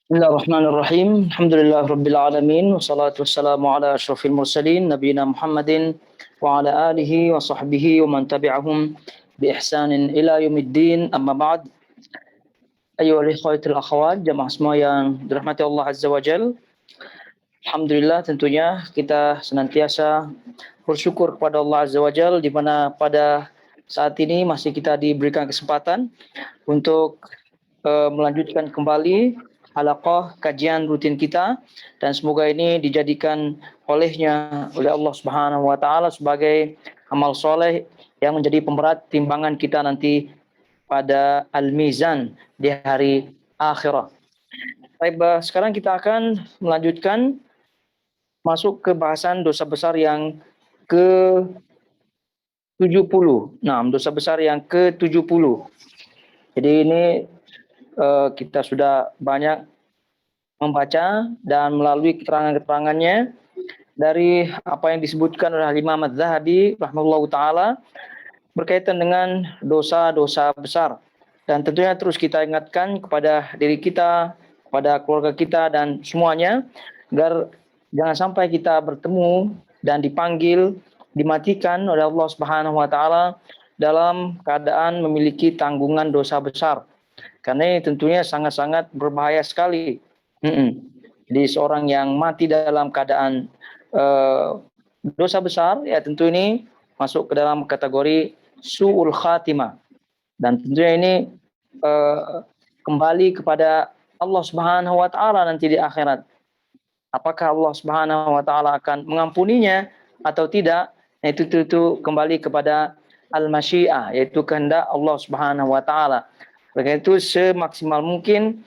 Bismillahirrahmanirrahim. Alhamdulillahirabbil alamin wassalatu wassalamu ala asyrofil mursalin nabiyina Muhammadin wa ala alihi wa sahbihi wa man tabi'ahum bi ihsanin ila yaumiddin. Amma ba'd. Ayyuhal ikhwatul akhwat, jamaah semua yang dirahmati Allah Azza wa Jal. Alhamdulillah, tentunya kita senantiasa bersyukur kepada Allah Azza wa Jal di mana pada saat ini masih kita diberikan kesempatan untuk melanjutkan kembali halaqah kajian rutin kita, dan semoga ini dijadikan oleh Allah Subhanahu wa taala sebagai amal soleh yang menjadi pemberat timbangan kita nanti pada al-mizan di hari akhirat. Baik, sekarang kita akan melanjutkan masuk ke bahasan dosa besar yang ke-70. Nah, dosa besar yang ke-70. Jadi ini kita sudah banyak membaca dan melalui keterangan-keterangannya dari apa yang disebutkan oleh Imam Az-Zahabi rahimahullahu taala berkaitan dengan dosa-dosa besar. Dan tentunya terus kita ingatkan kepada diri kita, kepada keluarga kita dan semuanya, agar jangan sampai kita bertemu dan dipanggil, dimatikan oleh Allah Subhanahu wa taala dalam keadaan memiliki tanggungan dosa besar. Karena ini tentunya sangat-sangat berbahaya sekali. Jadi seorang yang mati dalam keadaan dosa besar, ya tentu ini masuk ke dalam kategori su'ul khatimah. Dan tentunya ini kembali kepada Allah Subhanahu wa taala nanti di akhirat. Apakah Allah Subhanahu wa taala akan mengampuninya atau tidak? Nah, itu kembali kepada al-masyiah, yaitu kehendak Allah Subhanahu wa taala. Oleh itu semaksimal mungkin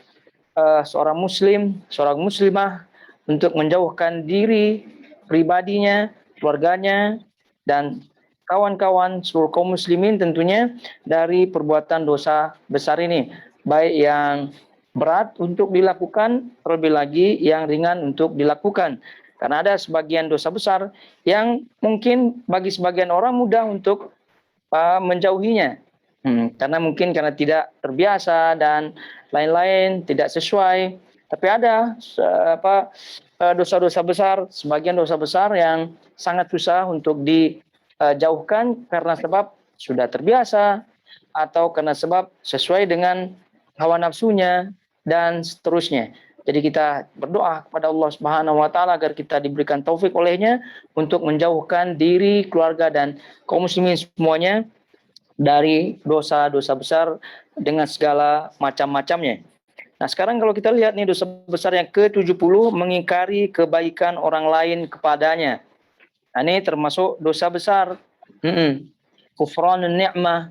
seorang muslim, seorang muslimah untuk menjauhkan diri pribadinya, keluarganya, dan kawan-kawan seluruh kaum muslimin tentunya dari perbuatan dosa besar ini, baik yang berat untuk dilakukan, terlebih lagi yang ringan untuk dilakukan. Karena ada sebagian dosa besar yang mungkin bagi sebagian orang mudah untuk menjauhinya. Karena mungkin karena tidak terbiasa dan lain-lain, tidak sesuai. Tapi ada dosa-dosa besar, sebagian dosa besar yang sangat susah untuk dijauhkan karena sebab sudah terbiasa atau karena sebab sesuai dengan hawa nafsunya dan seterusnya. Jadi kita berdoa kepada Allah Subhanahu wa taala agar kita diberikan taufik olehnya untuk menjauhkan diri, keluarga dan kaum muslimin semuanya dari dosa-dosa besar dengan segala macam-macamnya. Nah, sekarang kalau kita lihat nih dosa besar yang ke-70, mengingkari kebaikan orang lain kepadanya. Nah, ini termasuk dosa besar. Kufranun ni'mah,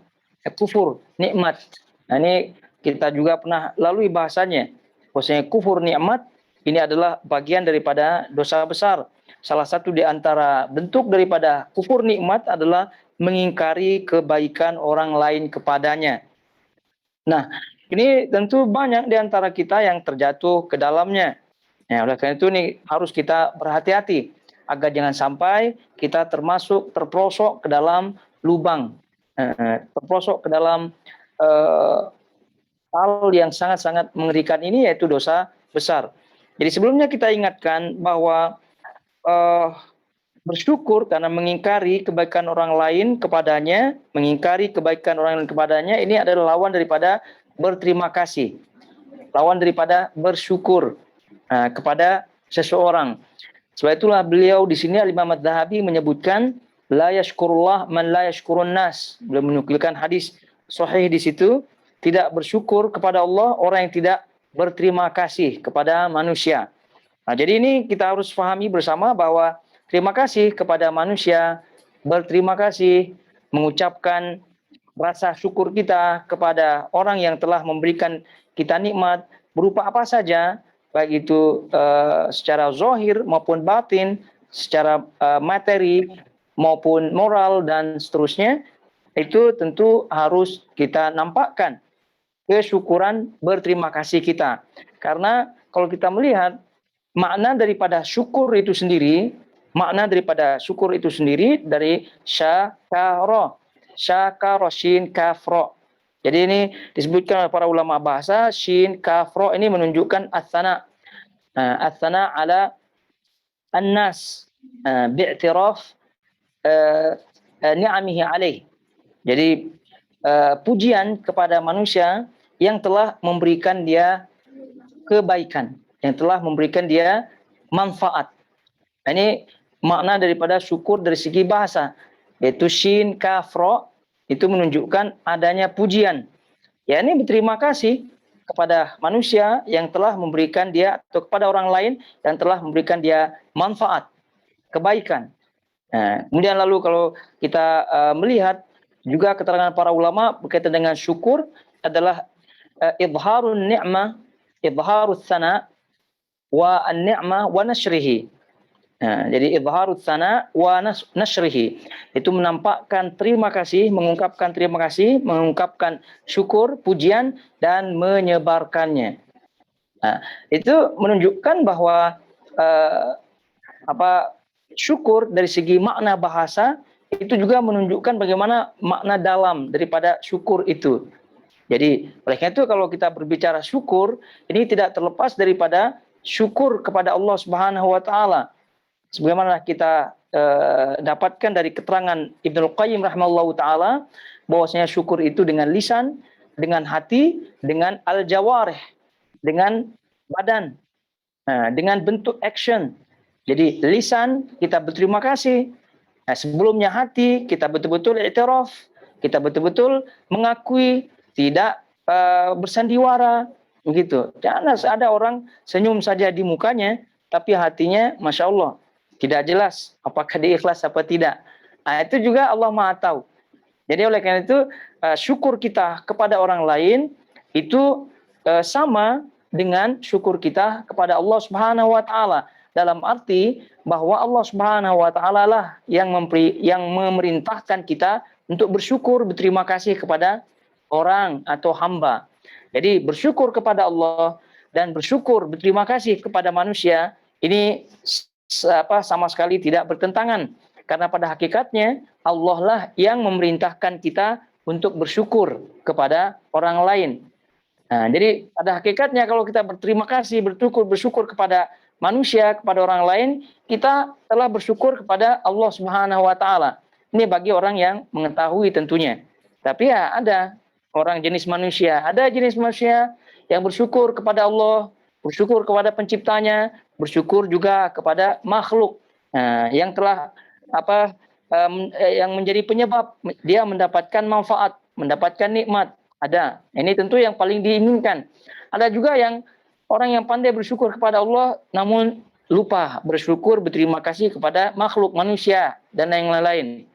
kufur nikmat. Nah, ini kita juga pernah lalui bahasanya. Bahwasanya kufur nikmat ini adalah bagian daripada dosa besar. Salah satu di antara bentuk daripada kufur nikmat adalah mengingkari kebaikan orang lain kepadanya. Nah, ini tentu banyak di antara kita yang terjatuh ke dalamnya. Nah, oleh karena itu nih harus kita berhati-hati agar jangan sampai kita terprosok ke dalam lubang, terprosok ke dalam hal yang sangat-sangat mengerikan ini, yaitu dosa besar. Jadi sebelumnya kita ingatkan bahwa bersyukur karena mengingkari kebaikan orang lain kepadanya, mengingkari kebaikan orang lain kepadanya, ini adalah lawan daripada berterima kasih, lawan daripada bersyukur kepada seseorang. Sebab itulah beliau di sini Imam Az-Zahabi menyebutkan la yashkurullah man la yashkurun nas. Beliau menukilkan hadis sahih di situ, tidak bersyukur kepada Allah orang yang tidak berterima kasih kepada manusia. Nah, jadi ini kita harus pahami bersama bahwa terima kasih kepada manusia, berterima kasih, mengucapkan rasa syukur kita kepada orang yang telah memberikan kita nikmat berupa apa saja, baik itu secara zahir maupun batin, secara materi maupun moral dan seterusnya, itu tentu harus kita nampakkan kesyukuran berterima kasih kita. Karena kalau kita melihat makna daripada syukur itu sendiri, dari syakara, syakara shin kafro. Jadi ini disebutkan oleh para ulama bahasa, shin, kaf, ro ini menunjukkan as-sana. As-sana ala an-nas bi'tiraf ni'amihi alaih. Jadi pujian kepada manusia yang telah memberikan dia kebaikan, yang telah memberikan dia manfaat. Ini makna daripada syukur dari segi bahasa, yaitu shin, kaf, ro itu menunjukkan adanya pujian. Ya, ini berterima kasih kepada manusia yang telah memberikan dia, atau kepada orang lain yang telah memberikan dia manfaat, kebaikan. Nah, kemudian lalu kalau kita melihat juga keterangan para ulama berkaitan dengan syukur adalah idharun ni'mah, idharus sana wa an-ni'mah wa nashrihi. Nah, jadi idharus sana wa nashrihi itu menampakkan terima kasih, mengungkapkan syukur, pujian dan menyebarkannya. Nah, itu menunjukkan bahwa syukur dari segi makna bahasa itu juga menunjukkan bagaimana makna dalam daripada syukur itu. Jadi oleh karena itu kalau kita berbicara syukur, ini tidak terlepas daripada syukur kepada Allah Subhanahu wa taala. Sebagaimana kita dapatkan dari keterangan Ibnu Qayyim rahimahullahu taala bahwasanya syukur itu dengan lisan, dengan hati, dengan al-jawarih, dengan badan, dengan bentuk action. Jadi lisan kita berterima kasih. Nah, sebelumnya hati kita betul-betul i'tiraf, kita betul-betul mengakui, tidak bersandiwara, begitu. Jangan ada orang senyum saja di mukanya, tapi hatinya, masya Allah, tidak jelas apakah dia ikhlas apa tidak. Nah, itu juga Allah Maha tahu. Jadi oleh karena itu syukur kita kepada orang lain itu sama dengan syukur kita kepada Allah Subhanahu wa taala. Dalam arti bahwa Allah Subhanahu wa taala lah yang memerintahkan kita untuk bersyukur, berterima kasih kepada orang atau hamba. Jadi bersyukur kepada Allah dan bersyukur, berterima kasih kepada manusia ini sama sekali tidak bertentangan. Karena pada hakikatnya Allah lah yang memerintahkan kita untuk bersyukur kepada orang lain. Nah, jadi pada hakikatnya kalau kita berterima kasih, bersyukur kepada manusia, kepada orang lain, kita telah bersyukur kepada Allah Subhanahu wa taala. Ini bagi orang yang mengetahui tentunya. Tapi ya ada orang jenis manusia, yang bersyukur kepada Allah, bersyukur kepada penciptanya, bersyukur juga kepada makhluk yang telah yang menjadi penyebab dia mendapatkan manfaat, mendapatkan nikmat. Ada. Ini tentu yang paling diinginkan. Ada juga yang orang yang pandai bersyukur kepada Allah namun lupa bersyukur, berterima kasih kepada makhluk manusia dan yang lain-lain.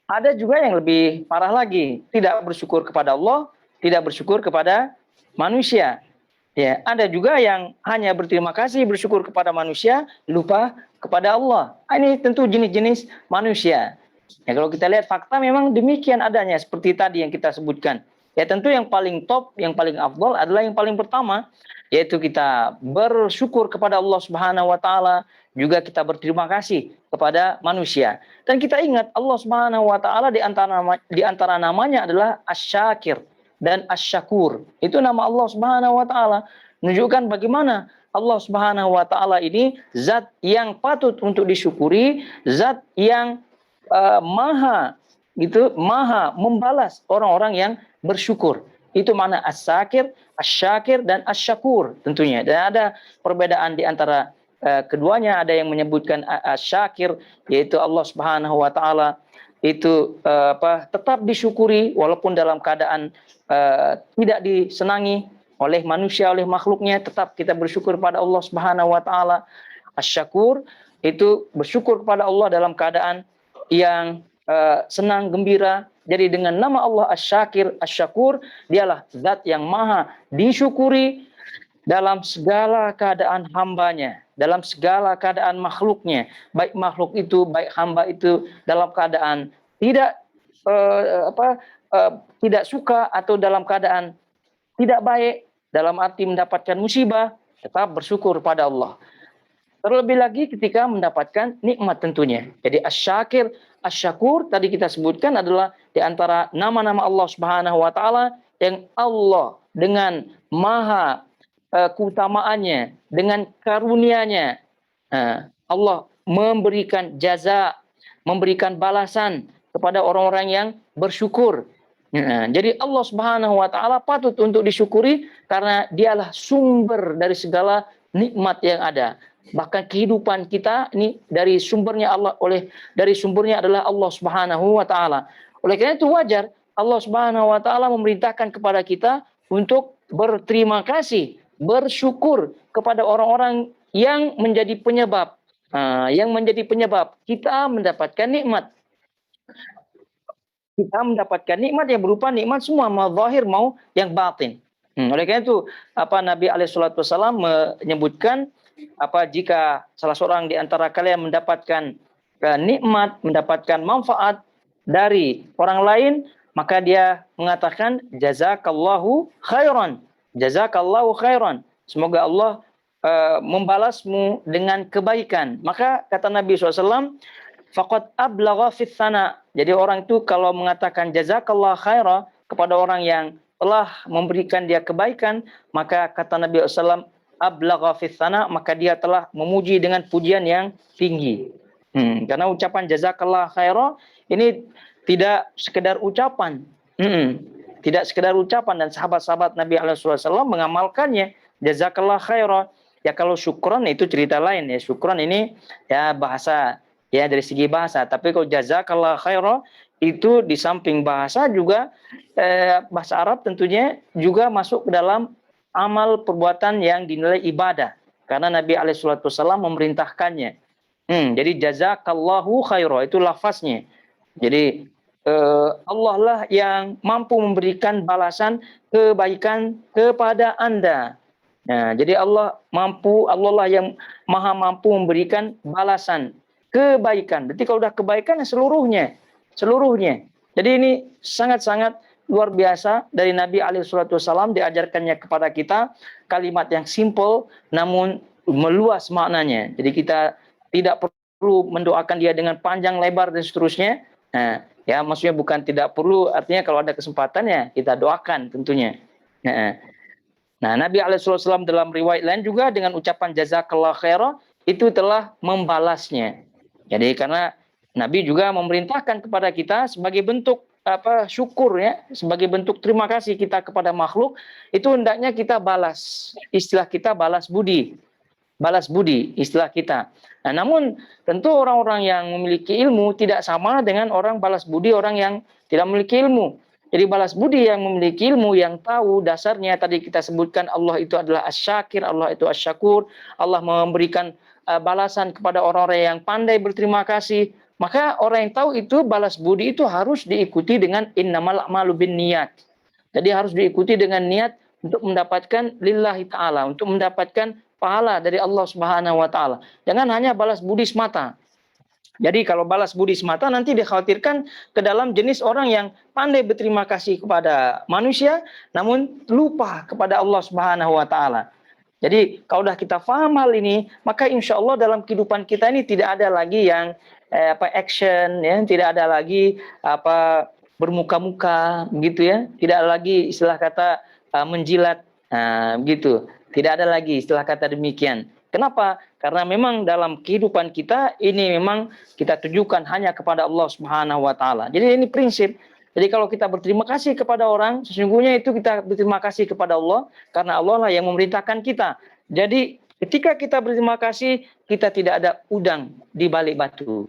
Ada juga yang lebih parah lagi, tidak bersyukur kepada Allah, tidak bersyukur kepada manusia. Ya, ada juga yang hanya berterima kasih, bersyukur kepada manusia, lupa kepada Allah. Ini tentu jenis-jenis manusia. Ya, kalau kita lihat fakta memang demikian adanya seperti tadi yang kita sebutkan. Ya, tentu yang paling top, yang paling afdal adalah yang paling pertama, yaitu kita bersyukur kepada Allah Subhanahu wa taala, juga kita berterima kasih kepada manusia. Dan kita ingat Allah Subhanahu wa taala di antara namanya adalah Asy-Syakir dan Asy-Syakur. Itu nama Allah Subhanahu wa taala, menunjukkan bagaimana Allah Subhanahu wa taala ini zat yang patut untuk disyukuri, zat yang maha membalas orang-orang yang bersyukur. Itu mana as-sakir, asy-syakir dan asy-syakur tentunya. Dan ada perbedaan di antara keduanya. Ada yang menyebutkan asy-syakir, yaitu Allah Subhanahu wa taala itu tetap disyukuri walaupun dalam keadaan tidak disenangi oleh manusia, oleh makhluknya, tetap kita bersyukur pada Allah Subhanahu wa taala. Asy-syakur itu bersyukur kepada Allah dalam keadaan yang senang, gembira. Jadi dengan nama Allah Asy-Syakir, Asy-Syakur, dialah zat yang maha disyukuri dalam segala keadaan hambanya, dalam segala keadaan makhluknya. Baik makhluk itu, baik hamba itu dalam keadaan tidak tidak suka atau dalam keadaan tidak baik, dalam arti mendapatkan musibah, tetap bersyukur pada Allah. Terlebih lagi ketika mendapatkan nikmat tentunya. Jadi asyakir, asyakur tadi kita sebutkan adalah di antara nama-nama Allah Subhanahu wa taala yang Allah dengan maha keutamaannya, dengan karunia-Nya, Allah memberikan jaza, memberikan balasan kepada orang-orang yang bersyukur. Jadi Allah Subhanahu wa taala patut untuk disyukuri karena dialah sumber dari segala nikmat yang ada. Bahkan kehidupan kita ini dari sumbernya dari sumbernya adalah Allah Subhanahu wa taala. Oleh karena itu wajar Allah Subhanahu wa taala memerintahkan kepada kita untuk berterima kasih, bersyukur kepada orang-orang yang menjadi penyebab kita mendapatkan nikmat. Kita mendapatkan nikmat yang berupa nikmat semua, mau zahir mau yang batin. Oleh karena itu Nabi Alaihissalam menyebutkan jika salah seorang di antara kalian mendapatkan nikmat, mendapatkan manfaat dari orang lain, maka dia mengatakan jazakallahu khairan. Jazakallahu khairan. Semoga Allah membalasmu dengan kebaikan. Maka kata Nabi SAW, faqad ablagha fis sana. Jadi orang itu kalau mengatakan jazakallahu khairan kepada orang yang telah memberikan dia kebaikan, maka kata Nabi SAW, ablagha fis sana, maka dia telah memuji dengan pujian yang tinggi. Karena ucapan jazakallahu khairan ini tidak sekedar ucapan. Tidak sekedar ucapan, dan sahabat-sahabat Nabi SAW mengamalkannya. Jazakallahu khairan. Ya kalau syukron itu cerita lain ya. Syukron ini ya bahasa, ya dari segi bahasa. Tapi kalau jazakallahu khairan itu di samping bahasa juga bahasa Arab tentunya juga masuk ke dalam amal perbuatan yang dinilai ibadah. Karena Nabi SAW memerintahkannya. Jadi jazakallahu khairan itu lafaznya. Jadi Allah lah yang mampu memberikan balasan kebaikan kepada Anda. Nah, jadi Allah lah yang maha mampu memberikan balasan kebaikan. Berarti kalau udah kebaikan seluruhnya. Jadi ini sangat-sangat luar biasa dari Nabi Alaihissalam, diajarkannya kepada kita kalimat yang simple namun meluas maknanya. Jadi kita tidak perlu mendoakan dia dengan panjang lebar dan seterusnya. Nah, ya maksudnya bukan tidak perlu, artinya kalau ada kesempatan ya kita doakan tentunya. Nah, Nabi Alaihissalam dalam riwayat lain juga dengan ucapan jazakallahu khairan itu telah membalasnya. Jadi karena Nabi juga memerintahkan kepada kita sebagai bentuk syukur ya, sebagai bentuk terima kasih kita kepada makhluk, itu hendaknya kita balas. Istilah kita balas budi istilah kita. Nah, namun tentu orang-orang yang memiliki ilmu tidak sama dengan orang balas budi orang yang tidak memiliki ilmu. Jadi balas budi yang memiliki ilmu, yang tahu dasarnya tadi kita sebutkan Allah itu adalah asyakir, Allah itu asyakur, Allah memberikan balasan kepada orang-orang yang pandai berterima kasih. Maka orang yang tahu itu balas budi itu harus diikuti dengan innamal a'malu binniyat. Jadi harus diikuti dengan niat untuk mendapatkan lillahi ta'ala, untuk mendapatkan pahala dari Allah Subhanahu wa taala. Jangan hanya balas budi semata. Jadi kalau balas budi semata nanti dikhawatirkan ke dalam jenis orang yang pandai berterima kasih kepada manusia namun lupa kepada Allah Subhanahu wa taala. Jadi kalau sudah kita paham hal ini, maka insya Allah dalam kehidupan kita ini tidak ada lagi yang action ya, tidak ada lagi bermuka-muka gitu ya. Tidak ada lagi istilah kata menjilat gitu. Tidak ada lagi istilah kata demikian. Kenapa? Karena memang dalam kehidupan kita ini memang kita tujukan hanya kepada Allah Subhanahu wa taala. Jadi ini prinsip. Jadi kalau kita berterima kasih kepada orang, sesungguhnya itu kita berterima kasih kepada Allah karena Allah lah yang memerintahkan kita. Jadi ketika kita berterima kasih, kita tidak ada udang di balik batu.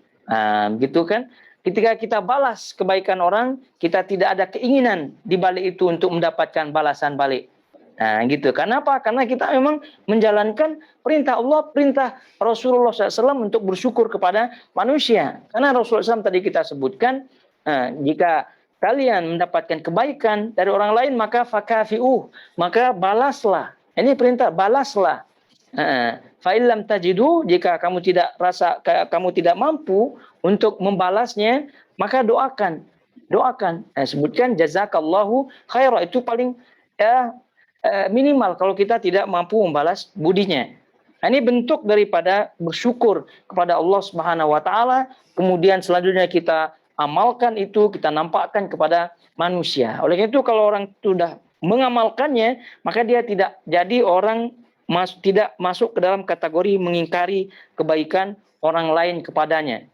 Gitu kan? Ketika kita balas kebaikan orang, kita tidak ada keinginan di balik itu untuk mendapatkan balasan balik. Nah, gitu. Karena apa? Karena kita memang menjalankan perintah Allah, perintah Rasulullah SAW untuk bersyukur kepada manusia. Karena Rasulullah SAW tadi kita sebutkan, jika kalian mendapatkan kebaikan dari orang lain, maka fakafi'uh, maka balaslah. Ini perintah, balaslah. Fa'illam tajidu, jika kamu tidak mampu untuk membalasnya, maka doakan. Sebutkan jazakallahu khairan, itu paling minimal kalau kita tidak mampu membalas budinya. Nah, ini bentuk daripada bersyukur kepada Allah Subhanahu wa taala, kemudian selanjutnya kita amalkan itu, kita nampakkan kepada manusia. Oleh karena itu kalau orang sudah mengamalkannya, maka dia tidak jadi orang tidak masuk ke dalam kategori mengingkari kebaikan orang lain kepadanya.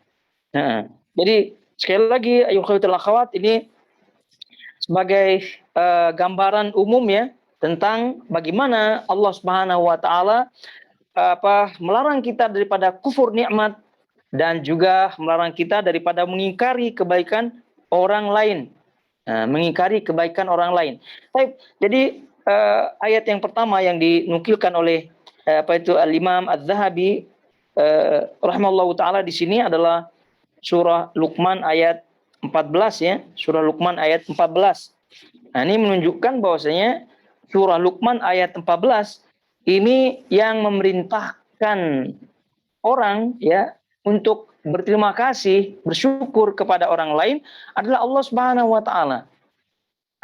Nah, jadi sekali lagi ayyuhal akhwat, ini sebagai gambaran umum ya tentang bagaimana Allah Subhanahu wa taala melarang kita daripada kufur nikmat dan juga melarang kita daripada mengingkari kebaikan orang lain. Mengingkari kebaikan orang lain. Baik, jadi ayat yang pertama yang dinukilkan oleh Al-Imam Az-Zahabi rahimallahu taala di sini adalah surah Luqman ayat 14 ya, surah Luqman ayat 14. Nah, ini menunjukkan bahwasanya surah Luqman ayat 14 ini yang memerintahkan orang ya untuk berterima kasih, bersyukur kepada orang lain adalah Allah Subhanahu wa taala.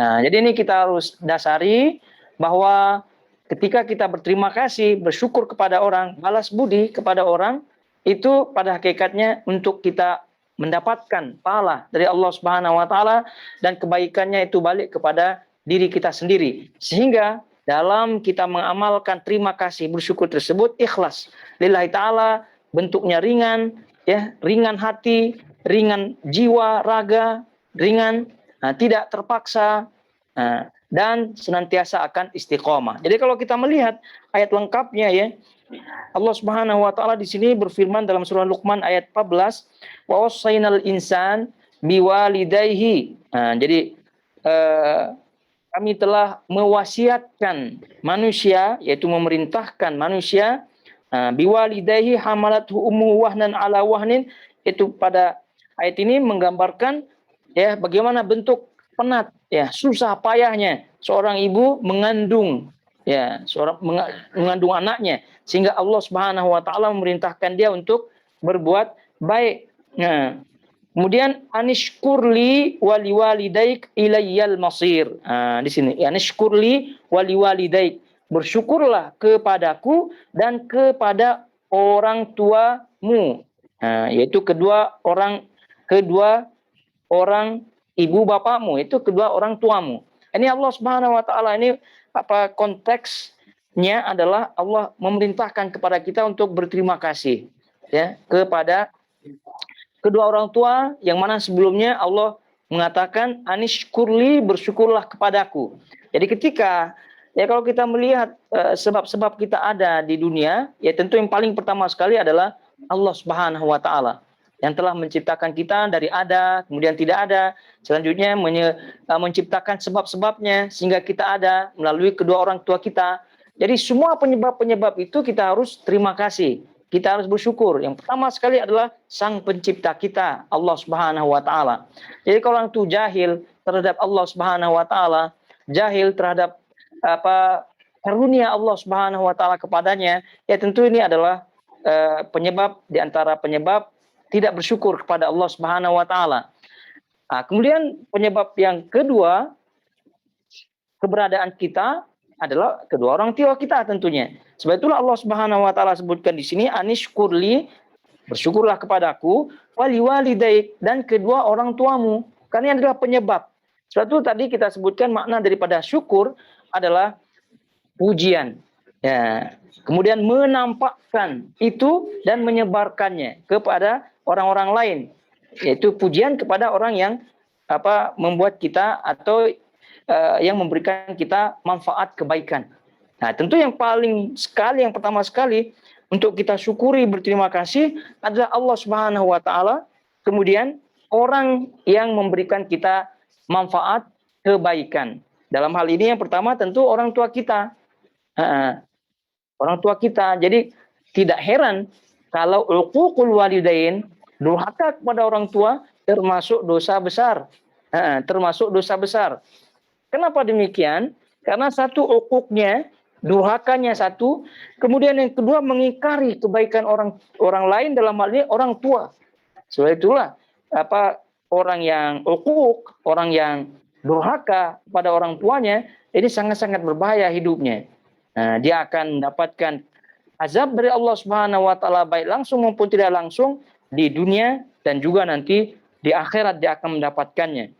Nah, jadi ini kita harus dasari bahwa ketika kita berterima kasih, bersyukur kepada orang, balas budi kepada orang, itu pada hakikatnya untuk kita mendapatkan pahala dari Allah Subhanahu wa taala dan kebaikannya itu balik kepada diri kita sendiri. Sehingga dalam kita mengamalkan terima kasih bersyukur tersebut ikhlas lillahi taala, bentuknya ringan ya, ringan hati, ringan jiwa, raga, ringan, tidak terpaksa, dan senantiasa akan istiqomah. Jadi kalau kita melihat ayat lengkapnya ya, Allah Subhanahu wa taala di sini berfirman dalam surah Luqman ayat 14, wa wassaynal insan biwalidayhi. Jadi kami telah mewasiatkan manusia, yaitu memerintahkan manusia, biwalidayhi hamalathu ummuhu wahnan ala wahnin, itu pada ayat ini menggambarkan ya bagaimana bentuk penat ya, susah payahnya seorang ibu mengandung ya, mengandung anaknya, sehingga Allah Subhanahu wa taala memerintahkan dia untuk berbuat baik. Nah, kemudian anishkurli waliwalidaik ilayyal masir. Di sini anishkurli waliwalidaik, bersyukurlah kepadaku dan kepada orang tuamu. Yaitu kedua orang ibu bapakmu, itu kedua orang tuamu. Ini Allah Subhanahu wa taala ini konteksnya adalah Allah memerintahkan kepada kita untuk berterima kasih ya kepada kedua orang tua, yang mana sebelumnya Allah mengatakan anishkurli, bersyukurlah kepadaku. Jadi ketika ya kalau kita melihat sebab-sebab kita ada di dunia, ya tentu yang paling pertama sekali adalah Allah Subhanahu wa taala yang telah menciptakan kita dari ada, kemudian tidak ada, selanjutnya menciptakan sebab-sebabnya sehingga kita ada melalui kedua orang tua kita. Jadi semua penyebab-penyebab itu kita harus terima kasih, kita harus bersyukur. Yang pertama sekali adalah Sang Pencipta kita, Allah Subhanahu wa taala. Jadi kalau orang itu jahil terhadap Allah Subhanahu wa taala, jahil terhadap karunia Allah Subhanahu wa taala kepadanya, ya tentu ini adalah penyebab di antara penyebab tidak bersyukur kepada Allah Subhanahu wa taala. Kemudian penyebab yang kedua, keberadaan kita adalah kedua orang tua kita tentunya. Sebab itulah Allah Subhanahu wa taala sebutkan di sini anishkurli, bersyukurlah kepadaku, waliwalidaik, dan kedua orang tuamu. Karena ini adalah penyebab. Sebab itu tadi kita sebutkan makna daripada syukur adalah pujian. Ya. Kemudian menampakkan itu dan menyebarkannya kepada orang-orang lain, yaitu pujian kepada orang yang membuat kita atau yang memberikan kita manfaat kebaikan. Nah, tentu yang pertama sekali untuk kita syukuri, berterima kasih adalah Allah Subhanahu wa taala, kemudian orang yang memberikan kita manfaat kebaikan. Dalam hal ini yang pertama tentu orang tua kita. Orang tua kita. Jadi tidak heran kalau uququl walidain, durhaka kepada orang tua, termasuk dosa besar. Termasuk dosa besar. Kenapa demikian? Karena satu uquqnya, durhakanya satu, kemudian yang kedua mengingkari kebaikan orang lain, dalam hal ini orang tua. Sebab itulah orang yang uquq, orang yang durhaka pada orang tuanya, ini sangat-sangat berbahaya hidupnya. Dia akan mendapatkan azab dari Allah Subhanahu wa taala baik langsung maupun tidak langsung di dunia dan juga nanti di akhirat dia akan mendapatkannya.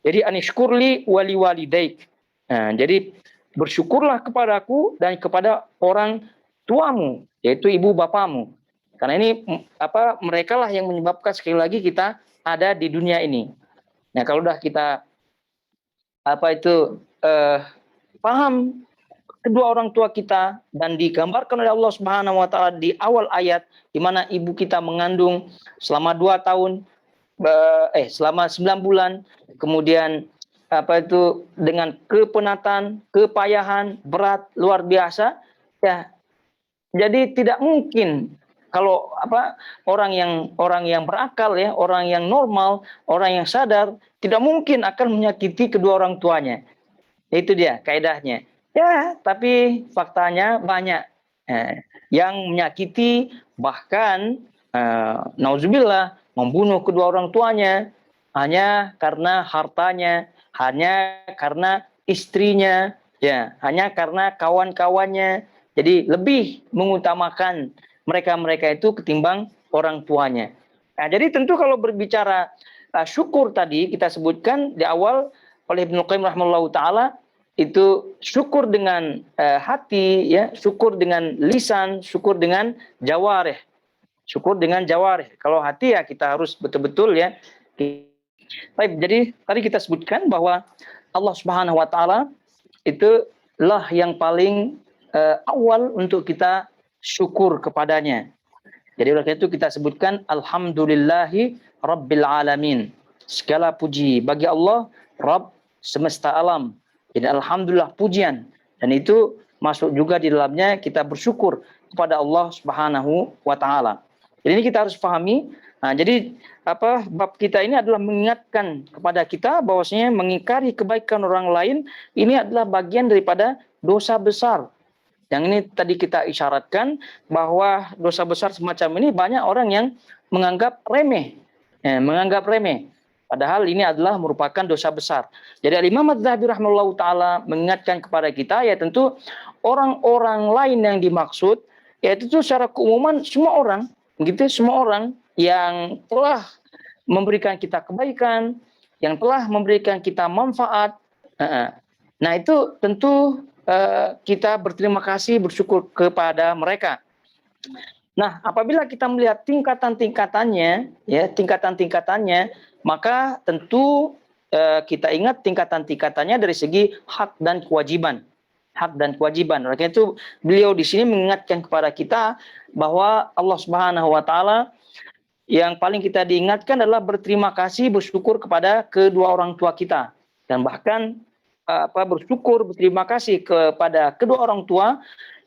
Jadi anishkurli wali walidaik. Nah, jadi bersyukurlah kepadaku dan kepada orang tuamu, yaitu ibu bapamu. Karena ini mereka lah yang menyebabkan sekali lagi kita ada di dunia ini. Nah, kalau udah kita paham kedua orang tua kita dan digambarkan oleh Allah Subhanahu wa taala di awal ayat di mana ibu kita mengandung selama 2 tahun selama 9 bulan, kemudian dengan kepenatan, kepayahan berat luar biasa, ya. Jadi tidak mungkin kalau orang yang berakal ya, orang yang normal, orang yang sadar tidak mungkin akan menyakiti kedua orang tuanya. Itu dia kaidahnya. Ya, tapi faktanya banyak yang menyakiti, bahkan nauzubillah membunuh kedua orang tuanya hanya karena hartanya, hanya karena istrinya, ya, hanya karena kawan-kawannya. Jadi lebih mengutamakan mereka itu ketimbang orang tuanya. Nah, jadi tentu kalau berbicara syukur tadi kita sebutkan di awal oleh Ibnu Qayyim rahimahullahu taala, itu syukur dengan hati, ya, syukur dengan lisan, syukur dengan jawarih. Syukur dengan jawarih. Kalau hati ya kita harus betul-betul ya. Baik, jadi tadi kita sebutkan bahwa Allah Subhanahu wa taala itu lah yang paling awal untuk kita syukur kepadanya. Jadi oleh itu kita sebutkan alhamdulillahi rabbil alamin. Segala puji bagi Allah Rabb semesta alam. Jadi alhamdulillah pujian, dan itu masuk juga di dalamnya kita bersyukur kepada Allah Subhanahu wa taala. Jadi ini kita harus pahami. Nah, jadi bab kita ini adalah mengingatkan kepada kita bahwasanya mengingkari kebaikan orang lain ini adalah bagian daripada dosa besar. Yang ini tadi kita isyaratkan bahwa dosa besar semacam ini banyak orang yang menganggap remeh. Padahal ini adalah merupakan dosa besar. Jadi Imam Az-Zahabi rahimahullahu taala mengingatkan kepada kita, ya tentu orang-orang lain yang dimaksud yaitu secara keumuman semua orang, semua orang yang telah memberikan kita kebaikan, yang telah memberikan kita manfaat. Nah, itu tentu kita berterima kasih, bersyukur kepada mereka. Nah, apabila kita melihat tingkatan-tingkatannya, maka tentu kita ingat tingkatan-tingkatannya dari segi hak dan kewajiban. Oleh karena itu beliau di sini mengingatkan kepada kita bahwa Allah Subhanahu wa taala yang paling kita diingatkan adalah berterima kasih, bersyukur kepada kedua orang tua kita, dan bahkan berterima kasih kepada kedua orang tua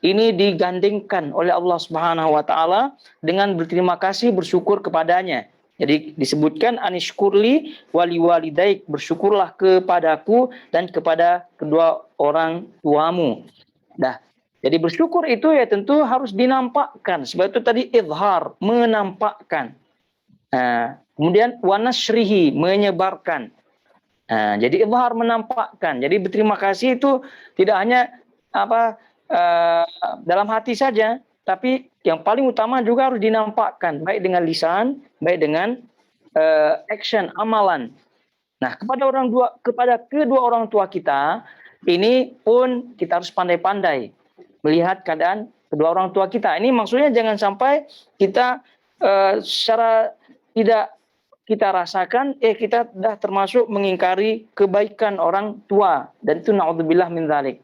ini digandengkan oleh Allah Subhanahu wa taala dengan berterima kasih, bersyukur kepadanya. Jadi disebutkan anishkurli wali walidaik, bersyukurlah kepadaku dan kepada kedua orang tuamu. Nah, jadi bersyukur itu ya tentu harus dinampakkan. Sebab itu tadi izhar, menampakkan. Kemudian wanashrihi, menyebarkan. Jadi izhar, menampakkan. Jadi berterima kasih itu tidak hanya dalam hati saja, tapi yang paling utama juga harus dinampakkan, baik dengan lisan, baik dengan action, amalan. Nah, kepada kedua orang tua kita ini pun kita harus pandai-pandai melihat keadaan kedua orang tua kita. Ini maksudnya jangan sampai kita secara tidak kita rasakan kita dah termasuk mengingkari kebaikan orang tua, dan itu naudzubillah min dzalik.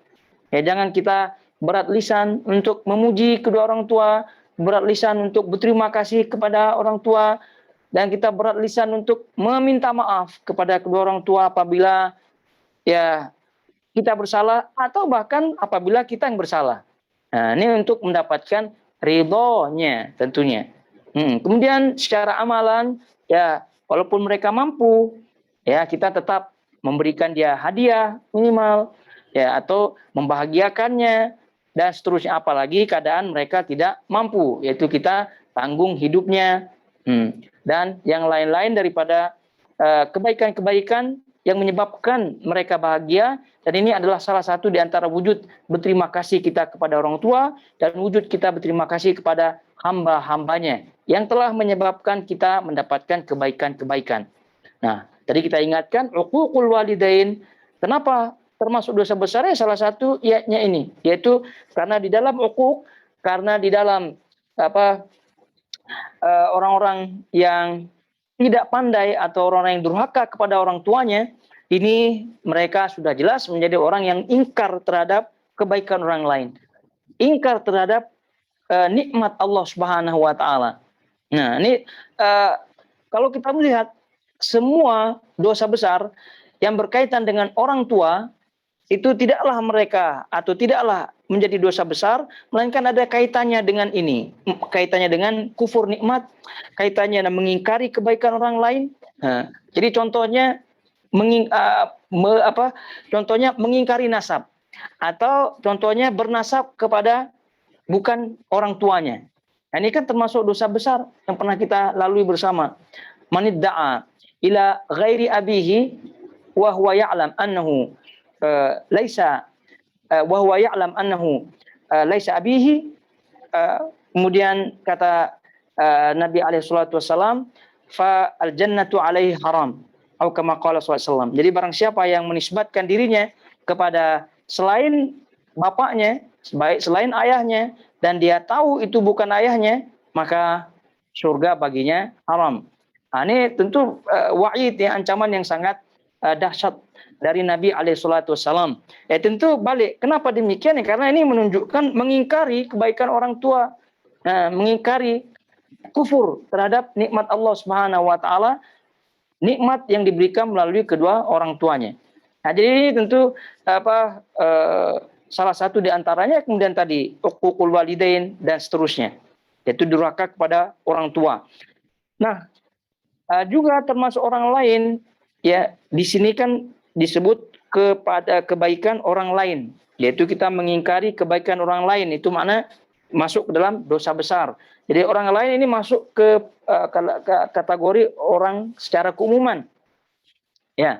Ya, jangan kita berat lisan untuk memuji kedua orang tua, berat lisan untuk berterima kasih kepada orang tua, dan kita berat lisan untuk meminta maaf kepada kedua orang tua apabila ya kita bersalah atau bahkan apabila kita yang bersalah. Nah, ini untuk mendapatkan ridhonya tentunya. Kemudian secara amalan, ya walaupun mereka mampu, ya kita tetap memberikan dia hadiah minimal, ya, atau membahagiakannya dan seterusnya. Apalagi keadaan mereka tidak mampu, yaitu kita tanggung hidupnya dan yang lain-lain daripada kebaikan-kebaikan yang menyebabkan mereka bahagia, dan ini adalah salah satu di antara wujud berterima kasih kita kepada orang tua dan wujud kita berterima kasih kepada hamba-hambanya yang telah menyebabkan kita mendapatkan kebaikan-kebaikan. Nah, tadi kita ingatkan uququl walidain. Kenapa termasuk dosa besarnya? Salah satu ianya ini, yaitu karena di dalam uquq, karena di dalam orang-orang yang tidak pandai atau orang yang durhaka kepada orang tuanya, ini mereka sudah jelas menjadi orang yang ingkar terhadap kebaikan orang lain, ingkar terhadap nikmat Allah Subhanahu wa taala. Nah, ini kalau kita melihat semua dosa besar yang berkaitan dengan orang tua itu tidaklah mereka atau tidaklah menjadi dosa besar, melainkan ada kaitannya dengan ini, kaitannya dengan kufur nikmat, kaitannya dengan mengingkari kebaikan orang lain. Nah, jadi contohnya contohnya mengingkari nasab, atau contohnya bernasab kepada bukan orang tuanya. Nah, ini kan termasuk dosa besar yang pernah kita lalui bersama. Manidda'a ila ghairi abihi wa huwa ya'lam annahu laisa wa huwa ya'lam annahu laisa abihi. Kemudian kata Nabi alaihi salatu wasallam, fa al jannatu alaihi haram atau kama qala sallallahu. Jadi barang siapa yang menisbatkan dirinya kepada selain bapaknya, selain ayahnya, dan dia tahu itu bukan ayahnya, maka surga baginya haram. Nah, ini tentu wa'id, ya, ancaman yang sangat dahsyat dari Nabi alaihissalam. Ya tentu balik. Kenapa demikian? Ya, karena ini menunjukkan mengingkari kebaikan orang tua, mengingkari kufur terhadap nikmat Allah Subhanahu wa taala, nikmat yang diberikan melalui kedua orang tuanya. Nah, jadi ini tentu salah satu di antaranya, kemudian tadi uququl walidain dan seterusnya, yaitu durhaka kepada orang tua. Nah, juga termasuk orang lain, ya, di sini kan disebut kepada kebaikan orang lain, yaitu kita mengingkari kebaikan orang lain, itu makna masuk ke dalam dosa besar. Jadi orang lain ini masuk ke kategori orang secara keumuman. Ya.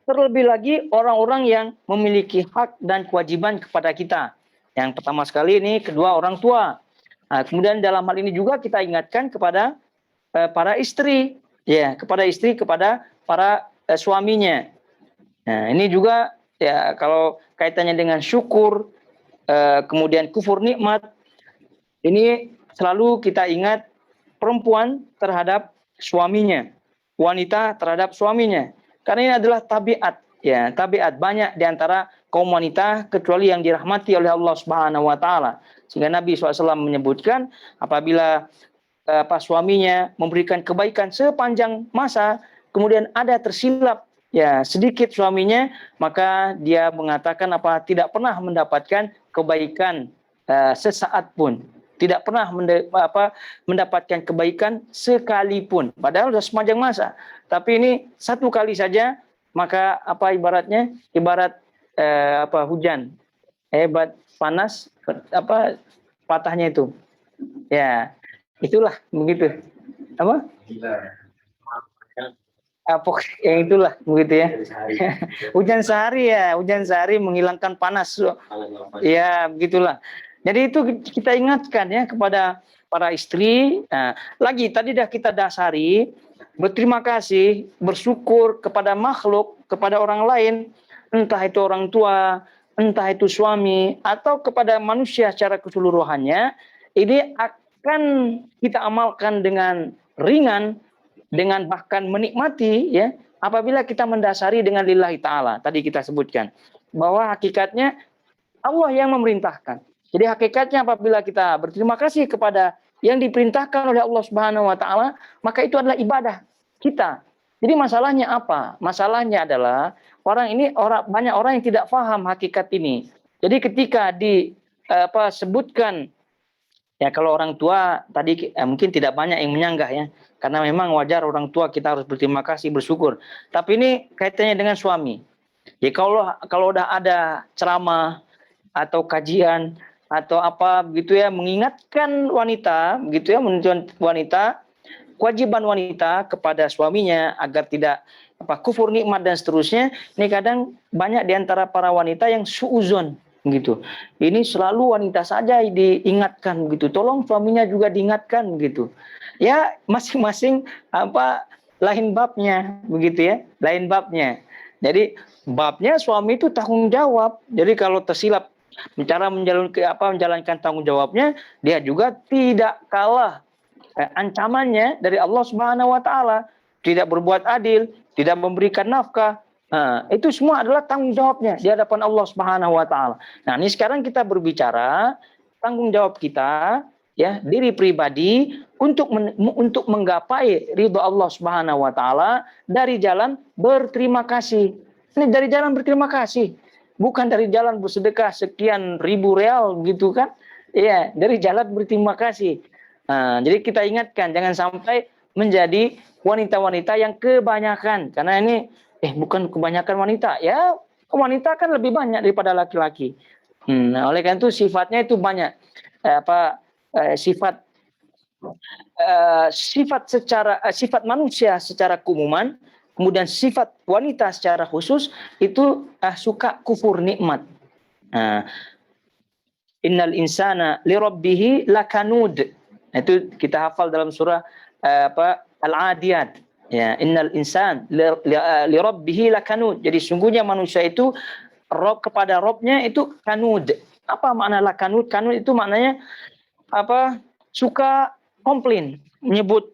Terlebih lagi orang-orang yang memiliki hak dan kewajiban kepada kita. Yang pertama sekali ini kedua orang tua. Nah, kemudian dalam hal ini juga kita ingatkan kepada para istri, ya, kepada istri, kepada para suaminya. Nah, ini juga, ya, kalau kaitannya dengan syukur, kemudian kufur nikmat, ini selalu kita ingat perempuan terhadap suaminya, wanita terhadap suaminya. Karena ini adalah tabiat, ya, tabiat banyak di antara kaum wanita kecuali yang dirahmati oleh Allah Subhanahu wa taala. Sehingga Nabi SAW menyebutkan apabila suaminya memberikan kebaikan sepanjang masa, kemudian ada tersilap, ya, sedikit suaminya, maka dia mengatakan tidak pernah mendapatkan kebaikan sesaat pun. Tidak pernah mendapatkan kebaikan sekalipun. Padahal sudah sepanjang masa. Tapi ini satu kali saja, maka ibaratnya? Ibarat hujan. Hebat panas, patahnya itu. Ya, itulah begitu. Apa? Yang itulah begitu, ya. Hujan sehari, ya, hujan sehari menghilangkan panas. Ya, begitulah. Jadi itu kita ingatkan, ya, kepada para istri. Nah, lagi tadi dah kita dasari berterima kasih, bersyukur kepada makhluk, kepada orang lain, entah itu orang tua, entah itu suami, atau kepada manusia secara keseluruhannya. Ini akan kita amalkan dengan ringan, dengan bahkan menikmati, ya, apabila kita mendasari dengan lillahi ta'ala. Tadi kita sebutkan bahwa hakikatnya Allah yang memerintahkan. Jadi hakikatnya apabila kita berterima kasih kepada yang diperintahkan oleh Allah Subhanahu wa taala, maka itu adalah ibadah kita. Jadi masalahnya apa? Masalahnya adalah banyak orang yang tidak paham hakikat ini. Jadi ketika sebutkan, ya, kalau orang tua tadi mungkin tidak banyak yang menyanggah, ya. Karena memang wajar orang tua kita harus berterima kasih, bersyukur. Tapi ini kaitannya dengan suami. Ya, kalau udah ada ceramah atau kajian atau begitu, ya, mengingatkan wanita, begitu, ya, menunjukkan wanita kewajiban wanita kepada suaminya agar tidak kufur nikmat dan seterusnya. Ini kadang banyak di antara para wanita yang suuzon gitu. Ini selalu wanita saja diingatkan gitu. Tolong suaminya juga diingatkan gitu. Ya, masing-masing lain babnya begitu ya, lain babnya. Jadi babnya suami itu tanggung jawab. Jadi kalau tersilap cara menjalankan tanggung jawabnya, dia juga tidak kalah ancamannya dari Allah Subhanahu wa taala, tidak berbuat adil, tidak memberikan nafkah. Nah, itu semua adalah tanggung jawabnya di hadapan Allah Subhanahu wa taala. Nah, ini sekarang kita berbicara tanggung jawab kita ya, diri pribadi untuk menggapai ridho Allah Subhanahu wa taala dari jalan berterima kasih. Ini dari jalan berterima kasih, bukan dari jalan bersedekah sekian ribu real gitu kan. Iya, dari jalan berterima kasih. Nah, jadi kita ingatkan jangan sampai menjadi wanita-wanita yang kebanyakan, karena ini bukan kebanyakan wanita ya, wanita kan lebih banyak daripada laki-laki. Nah, oleh karena itu sifatnya itu banyak sifat manusia secara keumuman, kemudian sifat wanita secara khusus itu suka kufur nikmat. Innal insana lirabbihi lakanud. Itu kita hafal dalam surah Al-Adiyat. Ya, innal insan lirabbihi lakanud. Jadi sungguhnya manusia itu kepada Robnya itu kanud. Apa makna lakanud? Kanud itu maknanya suka komplain, menyebut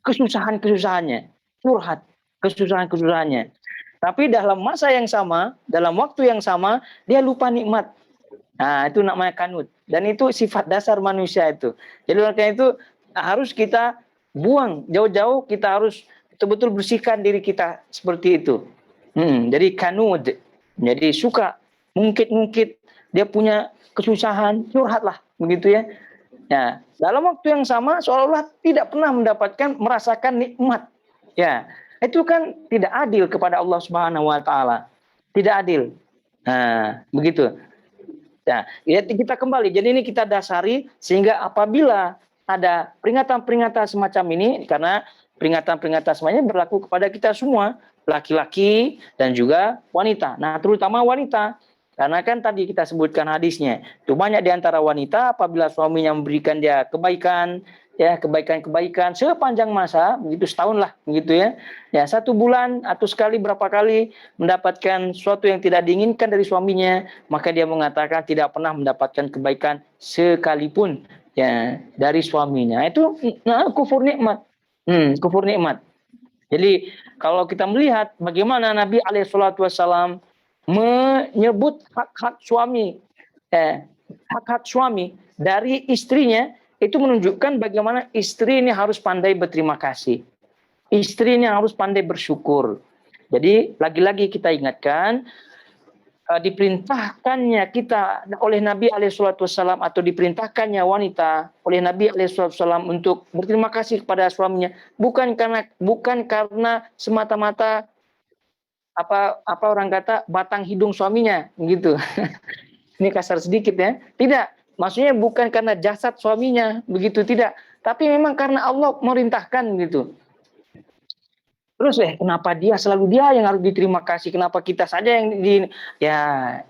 kesusahannya, curhat kesusahannya. Tapi dalam masa yang sama, dalam waktu yang sama, dia lupa nikmat. Nah, itu namanya kanut. Dan itu sifat dasar manusia itu. Jadi makanya itu harus kita buang jauh-jauh, kita harus betul-betul bersihkan diri kita seperti itu. Jadi kanut. Jadi suka mungkit-mungkit, dia punya kesusahan, curhatlah begitu ya. Ya, dalam waktu yang sama seolah-olah tidak pernah merasakan nikmat. Ya, itu kan tidak adil kepada Allah Subhanahu wa taala. Tidak adil. Nah, begitu. Nah, ya kita kembali. Jadi ini kita dasari sehingga apabila ada peringatan-peringatan semacam ini, karena peringatan-peringatan semuanya berlaku kepada kita semua, laki-laki dan juga wanita. Nah, terutama wanita. Karena kan tadi kita sebutkan hadisnya, itu banyak di antara wanita apabila suaminya memberikan dia kebaikan, ya kebaikan sepanjang masa, begitu setahun lah, begitu ya. Ya 1 bulan atau sekali berapa kali mendapatkan sesuatu yang tidak diinginkan dari suaminya, maka dia mengatakan tidak pernah mendapatkan kebaikan sekalipun ya dari suaminya. Itu kufur nikmat. Kufur nikmat. Jadi kalau kita melihat bagaimana Nabi alaihissalam menyebut hak-hak suami, hak-hak suami dari istrinya, itu menunjukkan bagaimana istri ini harus pandai berterima kasih. Istri ini harus pandai bersyukur. Jadi lagi-lagi kita ingatkan, diperintahkannya kita oleh Nabi alaihissalam atau diperintahkannya wanita oleh Nabi alaihissalam untuk berterima kasih kepada suaminya, bukan karena semata-mata apa orang kata batang hidung suaminya gitu. Ini kasar sedikit ya. Tidak, maksudnya bukan karena jasad suaminya begitu, tidak, tapi memang karena Allah merintahkan gitu. Terus kenapa selalu dia yang harus diterima kasih, kenapa kita saja yang ya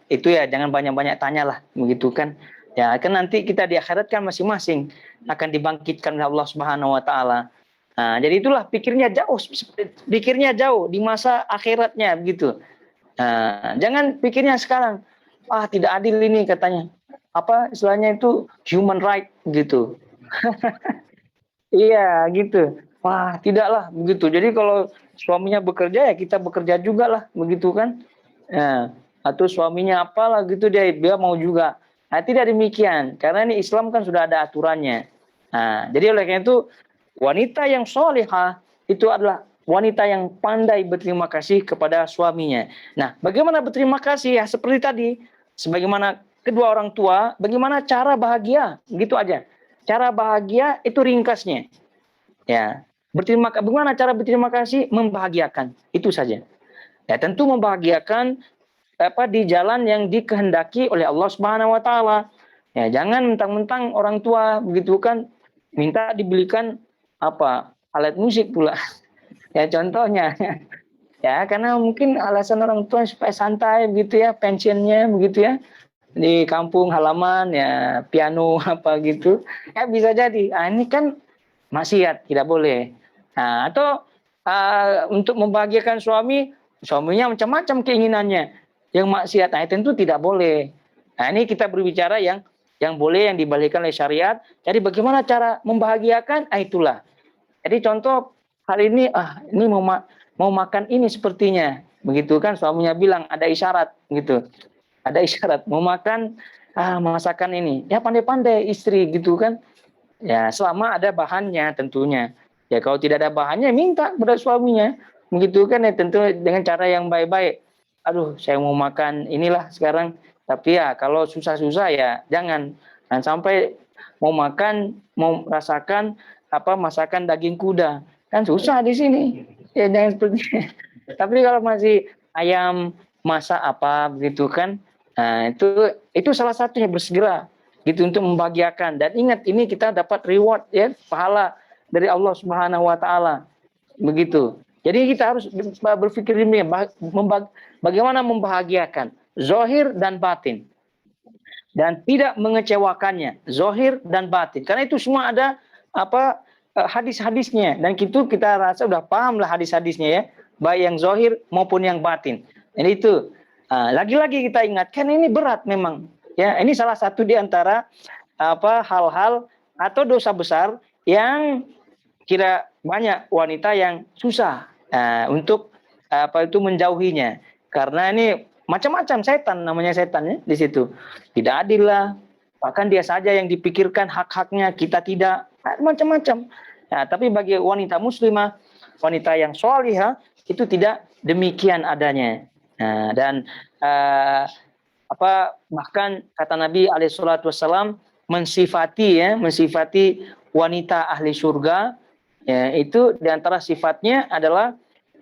itu ya jangan banyak-banyak tanya lah begitu kan. Ya kan nanti kita di akhirat kan masing-masing akan dibangkitkan oleh Allah Subhanahu wa taala. Nah, jadi itulah pikirnya jauh di masa akhiratnya begitu. Nah, jangan pikirnya sekarang, tidak adil ini katanya. Apa istilahnya itu human right gitu. Iya gitu. Wah, tidaklah begitu. Jadi kalau suaminya bekerja ya kita bekerja juga lah begitu kan. Nah, atau suaminya apalah gitu dia mau juga. Nah, tidak demikian. Karena ini Islam kan sudah ada aturannya. Nah, jadi oleh karena itu wanita yang solehah itu adalah wanita yang pandai berterima kasih kepada suaminya. Nah, bagaimana berterima kasih? Ya seperti tadi, sebagaimana kedua orang tua, bagaimana cara bahagia? Gitu aja. Cara bahagia itu ringkasnya. Ya, bagaimana cara berterima kasih? Membahagiakan, itu saja. Ya, tentu membahagiakan di jalan yang dikehendaki oleh Allah Subhanahu wa taala. Ya, jangan mentang-mentang orang tua begitu kan minta dibelikan alat musik pula. Ya contohnya. Ya karena mungkin alasan orang tua supaya santai begitu ya, pensiunnya begitu ya. Di kampung halaman ya piano apa gitu. Ya bisa jadi. Ah, ini kan maksiat, tidak boleh. Nah, atau untuk membahagiakan suaminya macam-macam keinginannya. Yang maksiat, nah tentu tidak boleh. Nah, ini kita berbicara yang boleh, yang dibolehkan oleh syariat. Jadi bagaimana cara membahagiakan? Itulah. Jadi contoh hari ini, ini mau makan ini sepertinya. Begitu kan suaminya bilang ada isyarat gitu. Ada isyarat mau makan masakan ini. Ya pandai-pandai istri gitu kan. Ya, selama ada bahannya tentunya. Ya, kalau tidak ada bahannya, minta kepada suaminya. Begitu kan ya, tentu dengan cara yang baik-baik. Aduh, saya mau makan inilah sekarang. Tapi ya, kalau susah-susah ya jangan. Dan sampai mau makan, mau rasakan masakan daging kuda. Kan susah di sini. Ya, jangan seperti ini. Tapi kalau masih ayam masak apa begitu kan, nah itu salah satunya bersegera gitu untuk membahagiakan. Dan ingat, ini kita dapat reward ya, pahala dari Allah Subhanahu wa taala. Begitu. Jadi kita harus berpikir ini bagaimana membahagiakan zahir dan batin. Dan tidak mengecewakannya, zahir dan batin. Karena itu semua ada hadis-hadisnya, dan kita rasa udah paham lah hadis-hadisnya ya, baik yang zahir maupun yang batin. Jadi itu lagi-lagi kita ingatkan, ini berat memang. Ya, ini salah satu di antara hal-hal atau dosa besar yang kira banyak wanita yang susah untuk menjauhinya. Karena ini macam-macam setan, namanya setannya di situ. Tidak adil lah. Bahkan dia saja yang dipikirkan hak-haknya, kita tidak. Macam-macam. Nah, tapi bagi wanita muslimah, wanita yang sholihah, itu tidak demikian adanya. Nah, dan bahkan kata Nabi SAW mensifati wanita ahli surga, ya, itu diantara sifatnya adalah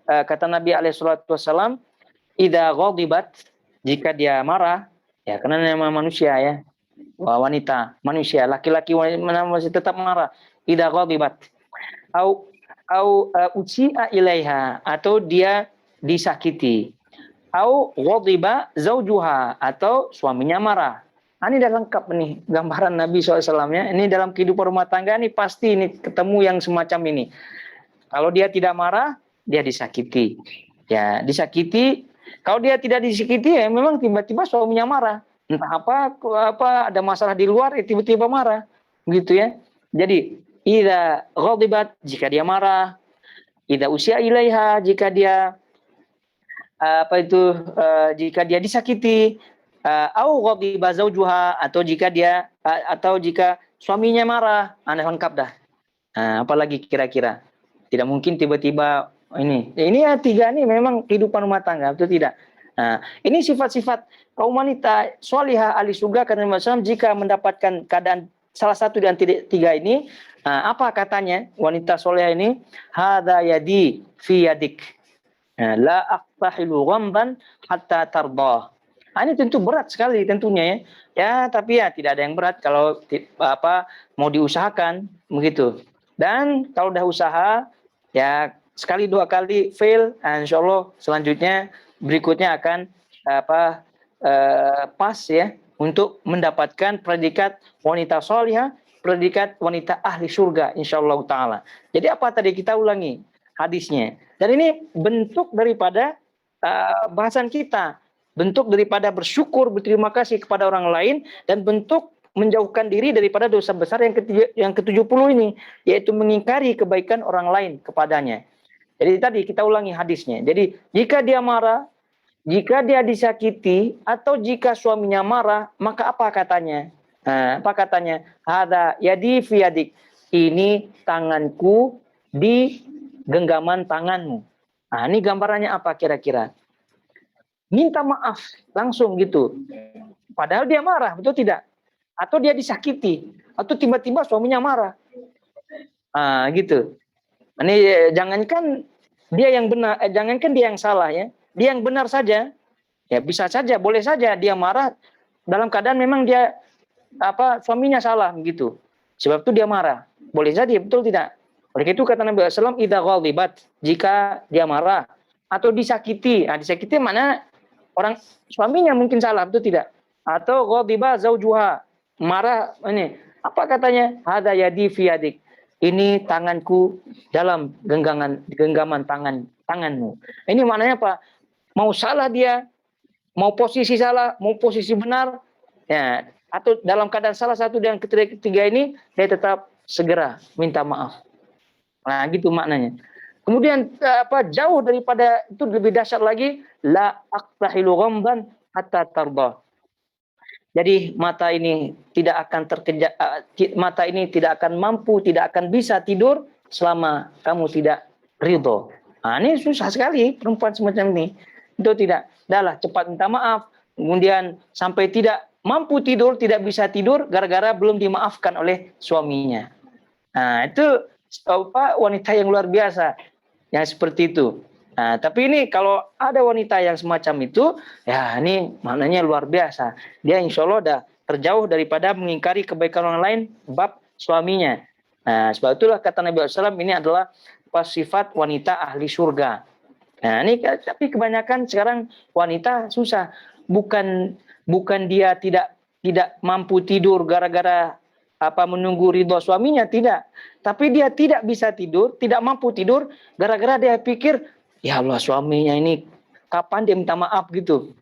kata Nabi SAW, idza ghadibat, jika dia marah, ya karena nama manusia ya, wanita manusia, laki-laki masih tetap marah, idza ghadibat au utsi'a ilaiha, atau dia disakiti, au ghadiba zaujuha, atau suaminya marah. Ini udah lengkap nih gambaran Nabi SAW ya. Ini dalam kehidupan rumah tangga nih pasti ini ketemu yang semacam ini. Kalau dia tidak marah, dia disakiti. Ya, disakiti. Kalau dia tidak disakiti, ya memang tiba-tiba suaminya marah. Entah ada masalah di luar, tiba-tiba marah. Gitu ya. Jadi, idza ghadibat, jika dia marah, idza usya ilaiha, jika dia jika dia disakiti, au ghadiba zaujuha, atau jika suaminya marah, lengkap dah. Apalagi kira-kira. Tidak mungkin tiba-tiba ini ya, tiga ini memang kehidupan rumah tangga, itu tidak. Nah, ini sifat-sifat kaum wanita sholihah ahli surga, karena Rasulullah jika mendapatkan keadaan salah satu dari tiga ini, apa katanya wanita sholihah ini? Hadza yadi fi yadik, la aqtahilu ghamdan hatta tardah. Ini tentu berat sekali tentunya ya. Ya, tapi ya tidak ada yang berat kalau mau diusahakan begitu. Dan kalau udah usaha, ya sekali dua kali fail, insya Allah selanjutnya berikutnya akan pas ya, untuk mendapatkan predikat wanita sholihah, predikat wanita ahli surga insya Allah taala. Jadi apa tadi kita ulangi hadisnya. Dan ini bentuk daripada bahasan kita, bentuk daripada bersyukur, berterima kasih kepada orang lain, dan bentuk menjauhkan diri daripada dosa besar yang ke-70 ini, yaitu mengingkari kebaikan orang lain kepadanya. Jadi tadi kita ulangi hadisnya. Jadi jika dia marah, jika dia disakiti, atau jika suaminya marah, maka apa katanya? Apa katanya? Hadza yadi fi yadik. Ini tanganku di genggaman tanganmu. Ini gambarannya apa kira-kira? Minta maaf langsung gitu. Padahal dia marah, betul tidak? Atau dia disakiti, atau tiba-tiba suaminya marah. Gitu. Ini jangankan dia yang benar, jangankan dia yang salah ya. Dia yang benar saja, ya bisa saja, boleh saja dia marah dalam keadaan memang dia suaminya salah gitu. Sebab itu dia marah. Boleh saja, betul tidak? Oleh itu kata Nabi SAW, idza ghadibat, jika dia marah atau disakiti. Nah, disakiti mana orang suaminya mungkin salah, itu tidak. Atau ghadiba zaujuha, marah ini. Apa katanya? Hada yadi fi yadik. Ini tanganku dalam genggaman tanganmu. Ini maknanya apa? Mau salah dia, mau posisi salah, mau posisi benar, ya, atau dalam keadaan salah satu dan ketiga ini, dia tetap segera minta maaf. Nah, gitu maknanya. Kemudian jauh daripada itu lebih dahsyat lagi, la aqtahilu ghamdan hatta tarda. Jadi mata ini tidak akan mata ini tidak akan mampu, tidak akan bisa tidur selama kamu tidak ridho. Nah, ini susah sekali perempuan semacam ini. Itu tidak. Dahlah cepat minta maaf. Kemudian sampai tidak mampu tidur, tidak bisa tidur gara-gara belum dimaafkan oleh suaminya. Nah, itu wanita yang luar biasa yang seperti itu. Nah, tapi ini kalau ada wanita yang semacam itu, ya ini maknanya luar biasa. Dia insya Allah udah terjauh daripada mengingkari kebaikan orang lain bab suaminya. Nah, sebab itulah kata Nabi SAW, ini adalah sifat wanita ahli surga. Nah, ini tapi kebanyakan sekarang wanita susah. Bukan dia tidak mampu tidur gara-gara menunggu ridho suaminya, tidak. Tapi dia tidak bisa tidur, tidak mampu tidur gara-gara dia pikir, ya Allah, suaminya ini kapan dia minta maaf gitu.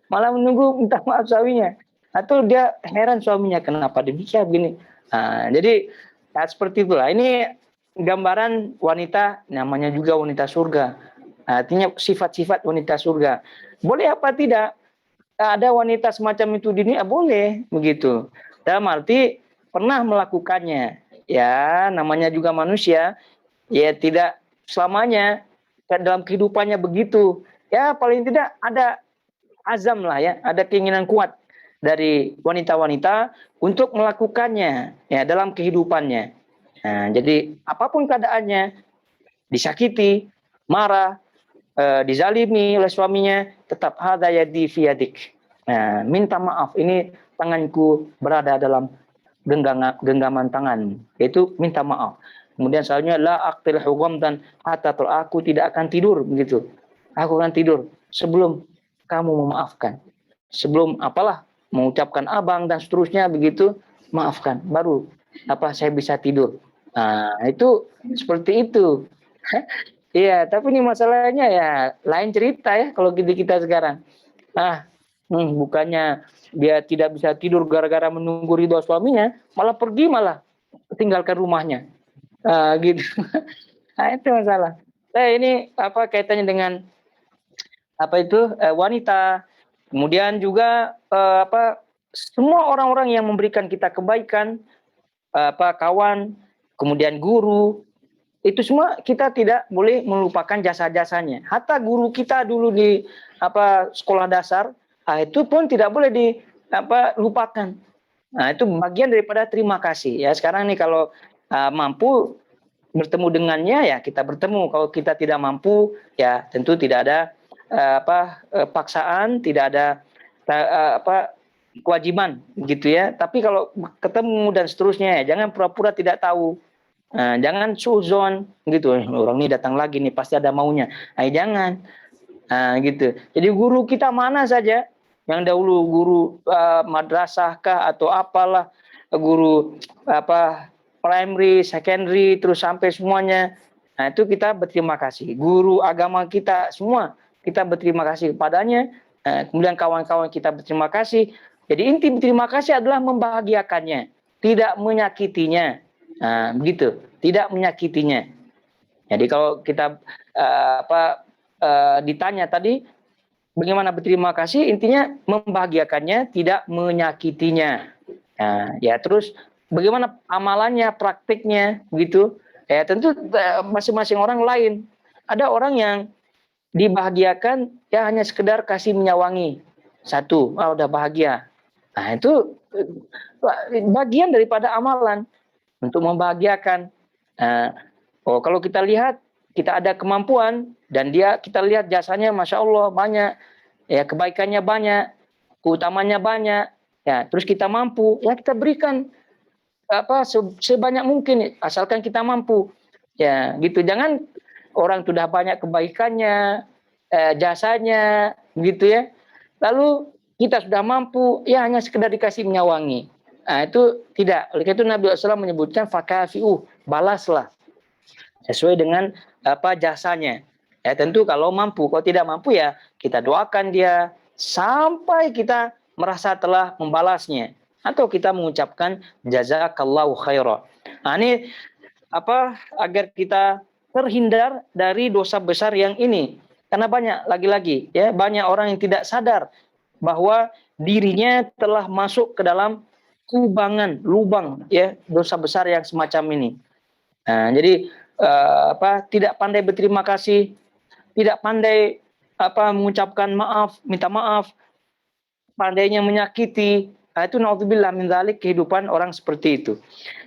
Malah menunggu minta maaf suaminya. Atau dia heran suaminya kenapa demikian begini. Nah, jadi seperti itulah. Ini gambaran wanita, namanya juga wanita surga. Artinya sifat-sifat wanita surga. Boleh apa tidak? Ada wanita semacam itu di dunia, boleh begitu. Dalam arti pernah melakukannya. Ya, namanya juga manusia. Ya, tidak selamanya dalam kehidupannya begitu. Ya, paling tidak ada azam lah ya, ada keinginan kuat dari wanita-wanita untuk melakukannya ya dalam kehidupannya. Nah, jadi apapun keadaannya, disakiti, marah, dizalimi oleh suaminya, tetap hada yadi fi yadik. Nah, minta maaf, ini tanganku berada dalam genggaman tangan, yaitu minta maaf. Kemudian selanjutnya la aqtil hugam dan hatta aku tidak akan tidur begitu. Aku akan tidur sebelum kamu memaafkan. Sebelum mengucapkan abang dan seterusnya begitu, maafkan. Baru saya bisa tidur. Nah, itu seperti itu. Iya, tapi ini masalahnya ya lain cerita ya kalau kita sekarang. Bukannya dia tidak bisa tidur gara-gara menunggu ridho suaminya, malah pergi tinggalkan rumahnya. Gitu. Nah, itu masalah. Ini kaitannya dengan wanita. Kemudian juga semua orang-orang yang memberikan kita kebaikan, kawan, kemudian guru, itu semua kita tidak boleh melupakan jasa-jasanya. Hatta guru kita dulu di sekolah dasar, itu pun tidak boleh lupakan. Nah, itu bagian daripada terima kasih. Ya, sekarang nih kalau mampu bertemu dengannya ya kita bertemu. Kalau kita tidak mampu ya tentu tidak ada paksaan, tidak ada kewajiban gitu ya. Tapi kalau ketemu dan seterusnya ya jangan pura-pura tidak tahu. Jangan suzon gitu, orang ini datang lagi nih pasti ada maunya. Jangan gitu. Jadi guru kita mana saja yang dahulu guru madrasah kah atau apalah, guru primary, secondary terus sampai semuanya. Nah, itu kita berterima kasih. Guru agama kita semua kita berterima kasih kepadanya. Kemudian kawan-kawan kita berterima kasih. Jadi inti berterima kasih adalah membahagiakannya, tidak menyakitinya. Nah, begitu, tidak menyakitinya. Jadi kalau kita ditanya tadi bagaimana berterima kasih, intinya membahagiakannya, tidak menyakitinya. Nah, ya terus bagaimana amalannya, praktiknya, begitu. Ya tentu masing-masing orang lain. Ada orang yang dibahagiakan ya hanya sekedar kasih menyawangi, satu, udah bahagia. Nah itu bagian daripada amalan untuk membahagiakan. Kalau kita lihat kita ada kemampuan dan kita lihat jasanya masya Allah banyak, ya kebaikannya banyak, keutamanya banyak, ya terus kita mampu, ya kita berikan. sebanyak mungkin asalkan kita mampu. Ya, gitu. Jangan orang sudah banyak kebaikannya, jasanya, gitu ya. Lalu kita sudah mampu, ya hanya sekedar dikasih menyawangi. Nah, itu tidak. Oleh itu Nabi SAW menyebutkan fakafi'u, balaslah sesuai dengan jasanya. Ya tentu kalau mampu, kalau tidak mampu ya kita doakan dia sampai kita merasa telah membalasnya atau kita mengucapkan jazakallahu khairan. Nah, ini agar kita terhindar dari dosa besar yang ini. Karena banyak lagi-lagi ya, banyak orang yang tidak sadar bahwa dirinya telah masuk ke dalam lubang ya dosa besar yang semacam ini. Nah, jadi tidak pandai berterima kasih, tidak pandai mengucapkan maaf, minta maaf, pandainya menyakiti. Nah, itu naudzubillah min dzalik kehidupan orang seperti itu.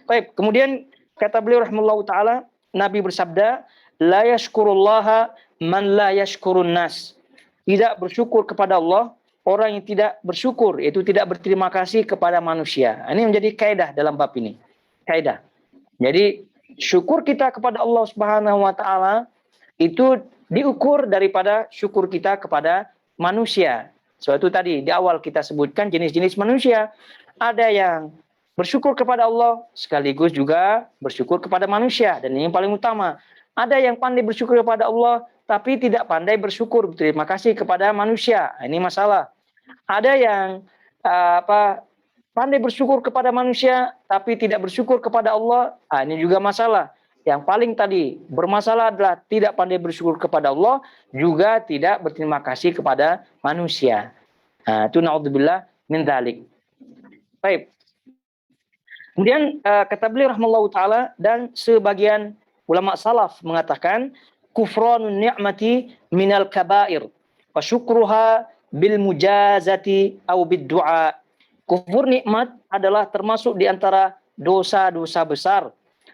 Baik, kemudian kata beliau rahimahullahu taala, Nabi bersabda, la yashkurullaha man la yashkurun nas. Tidak bersyukur kepada Allah orang yang tidak bersyukur, yaitu tidak berterima kasih kepada manusia. Ini menjadi kaidah dalam bab ini. Kaidah. Jadi syukur kita kepada Allah Subhanahu wa taala itu diukur daripada syukur kita kepada manusia. Suatu tadi di awal kita sebutkan jenis-jenis manusia. Ada yang bersyukur kepada Allah sekaligus juga bersyukur kepada manusia, dan ini yang paling utama. Ada yang pandai bersyukur kepada Allah tapi tidak pandai bersyukur berterima kasih kepada manusia. Ini masalah. Ada yang pandai bersyukur kepada manusia tapi tidak bersyukur kepada Allah. Ini juga masalah. Yang paling tadi bermasalah adalah tidak pandai bersyukur kepada Allah, juga tidak berterima kasih kepada manusia. Nah, itu naudzubillah min dzalik. Baik. Kemudian kata beliau rahimahullahu taala, dan sebagian ulama salaf mengatakan kufranun ni'mati minal kabair wa syukruha bil mujazati au bid du'a. Kufur nikmat adalah termasuk di antara dosa-dosa besar,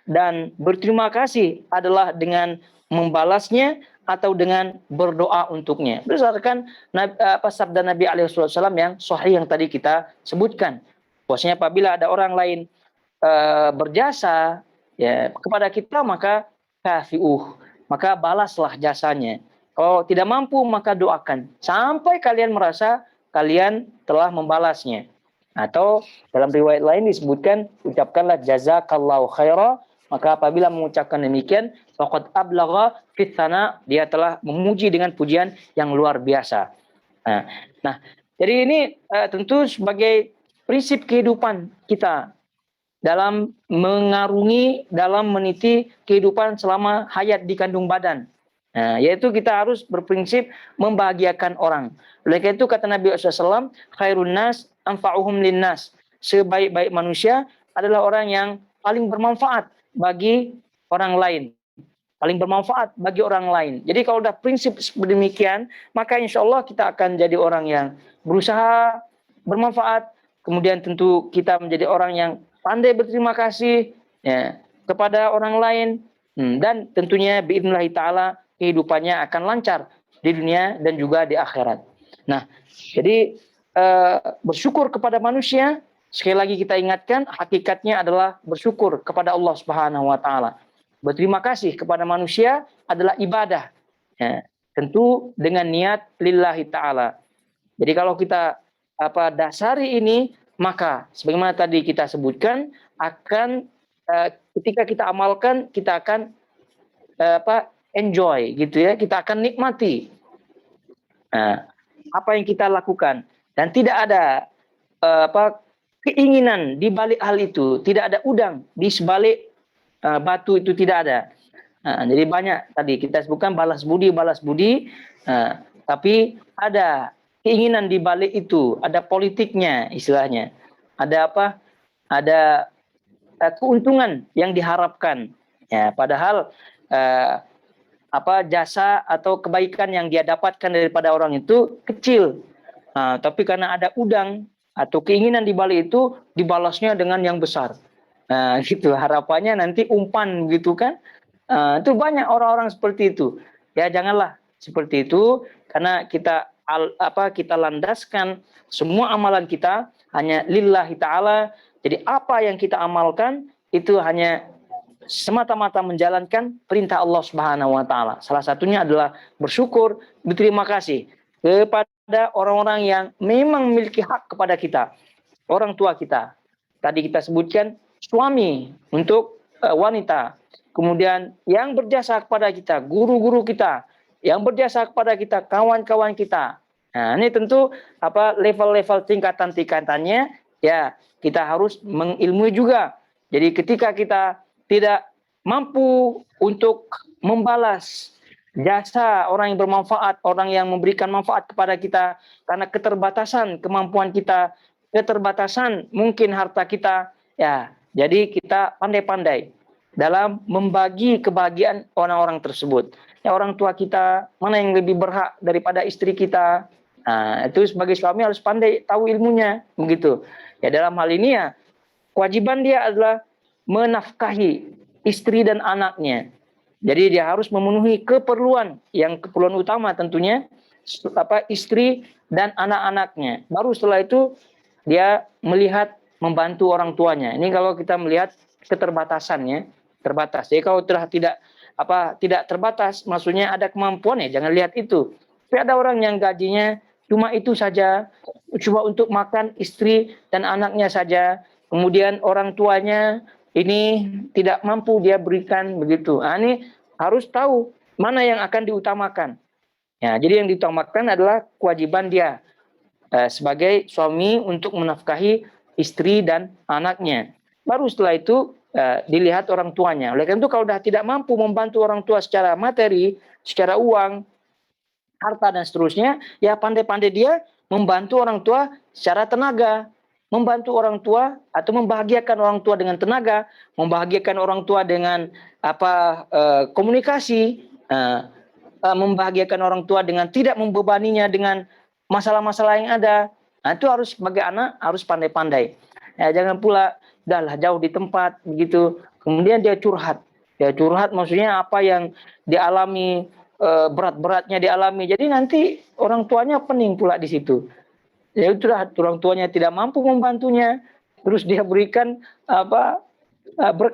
dan berterima kasih adalah dengan membalasnya atau dengan berdoa untuknya. Berdasarkan sabda Nabi SAW yang sahih yang tadi kita sebutkan. Bahwasanya apabila ada orang lain berjasa ya kepada kita, maka kafi'uh, maka balaslah jasanya. Kalau tidak mampu maka doakan sampai kalian merasa kalian telah membalasnya. Atau dalam riwayat lain disebutkan ucapkanlah jazakallahu khaira. Maka apabila mengucapkan demikian, faqad ablagha fit tsana, dia telah memuji dengan pujian yang luar biasa. Nah, jadi ini tentu sebagai prinsip kehidupan kita dalam mengarungi, dalam meniti kehidupan selama hayat di kandung badan. Yaitu kita harus berprinsip membahagiakan orang. Oleh karena itu kata Nabi SAW, khairun nas anfa'uhum linnas. Sebaik-baik manusia adalah orang yang paling bermanfaat bagi orang lain. Paling bermanfaat bagi orang lain. Jadi kalau sudah prinsip demikian, maka insya Allah kita akan jadi orang yang berusaha bermanfaat. Kemudian tentu kita menjadi orang yang pandai berterima kasih ya, kepada orang lain. Dan tentunya biidznillah ta'ala kehidupannya akan lancar di dunia dan juga di akhirat. Nah, jadi bersyukur kepada manusia, sekali lagi kita ingatkan, hakikatnya adalah bersyukur kepada Allah Subhanahu wa taala. Berterima kasih kepada manusia adalah ibadah. Ya, tentu dengan niat lillahi taala. Jadi kalau kita dasari ini, maka sebagaimana tadi kita sebutkan, akan ketika kita amalkan kita akan enjoy gitu ya, kita akan nikmati apa yang kita lakukan, dan tidak ada keinginan di balik hal itu, tidak ada udang di sebalik batu itu, tidak ada. Jadi banyak tadi kita sebutkan balas budi, tapi ada keinginan di balik itu, ada politiknya istilahnya, ada ada keuntungan yang diharapkan. Ya, padahal jasa atau kebaikan yang dia dapatkan daripada orang itu kecil. Tapi karena ada udang atau keinginan di balik itu, dibalasnya dengan yang besar. Gitu harapannya nanti umpan gitu kan. Itu banyak orang-orang seperti itu. Ya janganlah seperti itu, karena kita landaskan semua amalan kita hanya lillahi ta'ala, Jadi apa yang kita amalkan itu hanya semata-mata menjalankan perintah Allah Subhanahu wa taala. Salah satunya adalah bersyukur, berterima kasih kepada orang-orang yang memang memiliki hak kepada kita, orang tua kita. Tadi kita sebutkan suami untuk wanita, kemudian yang berjasa kepada kita, guru-guru kita, yang berjasa kepada kita, kawan-kawan kita. Nah, ini tentu level-level tingkatan-tingkatannya ya kita harus mengilmui juga. Jadi ketika kita tidak mampu untuk membalas jasa orang yang bermanfaat, orang yang memberikan manfaat kepada kita karena keterbatasan kemampuan kita, keterbatasan mungkin harta kita, ya. Jadi kita pandai-pandai dalam membagi kebahagiaan orang-orang tersebut. Ya, orang tua kita mana yang lebih berhak daripada istri kita. Nah, itu sebagai suami harus pandai tahu ilmunya, begitu. Ya, dalam hal ini ya kewajiban dia adalah menafkahi istri dan anaknya. Jadi dia harus memenuhi keperluan utama tentunya istri dan anak-anaknya. Baru setelah itu dia melihat membantu orang tuanya. Ini kalau kita melihat keterbatasannya, terbatas. Jadi kalau tidak terbatas, maksudnya ada kemampuan ya jangan lihat itu. Tapi ada orang yang gajinya cuma itu saja, cuma untuk makan istri dan anaknya saja. Kemudian orang tuanya ini tidak mampu dia berikan begitu. Nah, ini harus tahu mana yang akan diutamakan. Ya, jadi yang diutamakan adalah kewajiban dia sebagai suami untuk menafkahi istri dan anaknya. Baru setelah itu dilihat orang tuanya. Oleh karena itu kalau sudah tidak mampu membantu orang tua secara materi, secara uang, harta dan seterusnya, ya pandai-pandai dia membantu orang tua secara tenaga, membantu orang tua atau membahagiakan orang tua dengan tenaga, membahagiakan orang tua dengan komunikasi, membahagiakan orang tua dengan tidak membebaninya dengan masalah-masalah yang ada. Nah, itu harus sebagai anak harus pandai-pandai. Ya, jangan pula udahlah jauh di tempat begitu, kemudian dia curhat. Ya, curhat maksudnya apa yang dialami, berat-beratnya dialami. Jadi nanti orang tuanya pening pula di situ. Ya itulah orang tuanya tidak mampu membantunya, terus dia berikan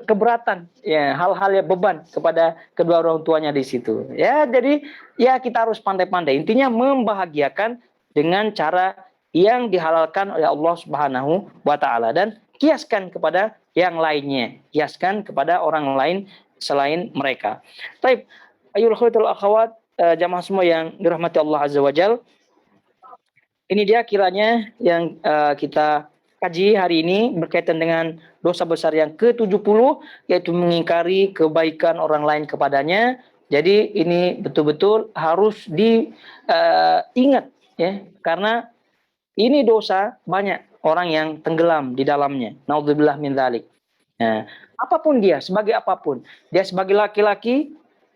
keberatan, ya hal-hal yang beban kepada kedua orang tuanya di situ. Ya jadi ya kita harus pandai-pandai. Intinya membahagiakan dengan cara yang dihalalkan oleh Allah Subhanahu wa taala dan kiaskan kepada yang lainnya, kiaskan kepada orang lain selain mereka. Baik. Ayul khaitul akhwat, jamaah semua yang dirahmati Allah Azza wa Jal. Ini dia kiranya yang kita kaji hari ini berkaitan dengan dosa besar yang ke-70, yaitu mengingkari kebaikan orang lain kepadanya. Jadi ini betul-betul harus diingat ya, karena ini dosa banyak orang yang tenggelam di dalamnya. Naudzubillah min dzalik. Nah, apapun dia, sebagai apapun, dia sebagai laki-laki,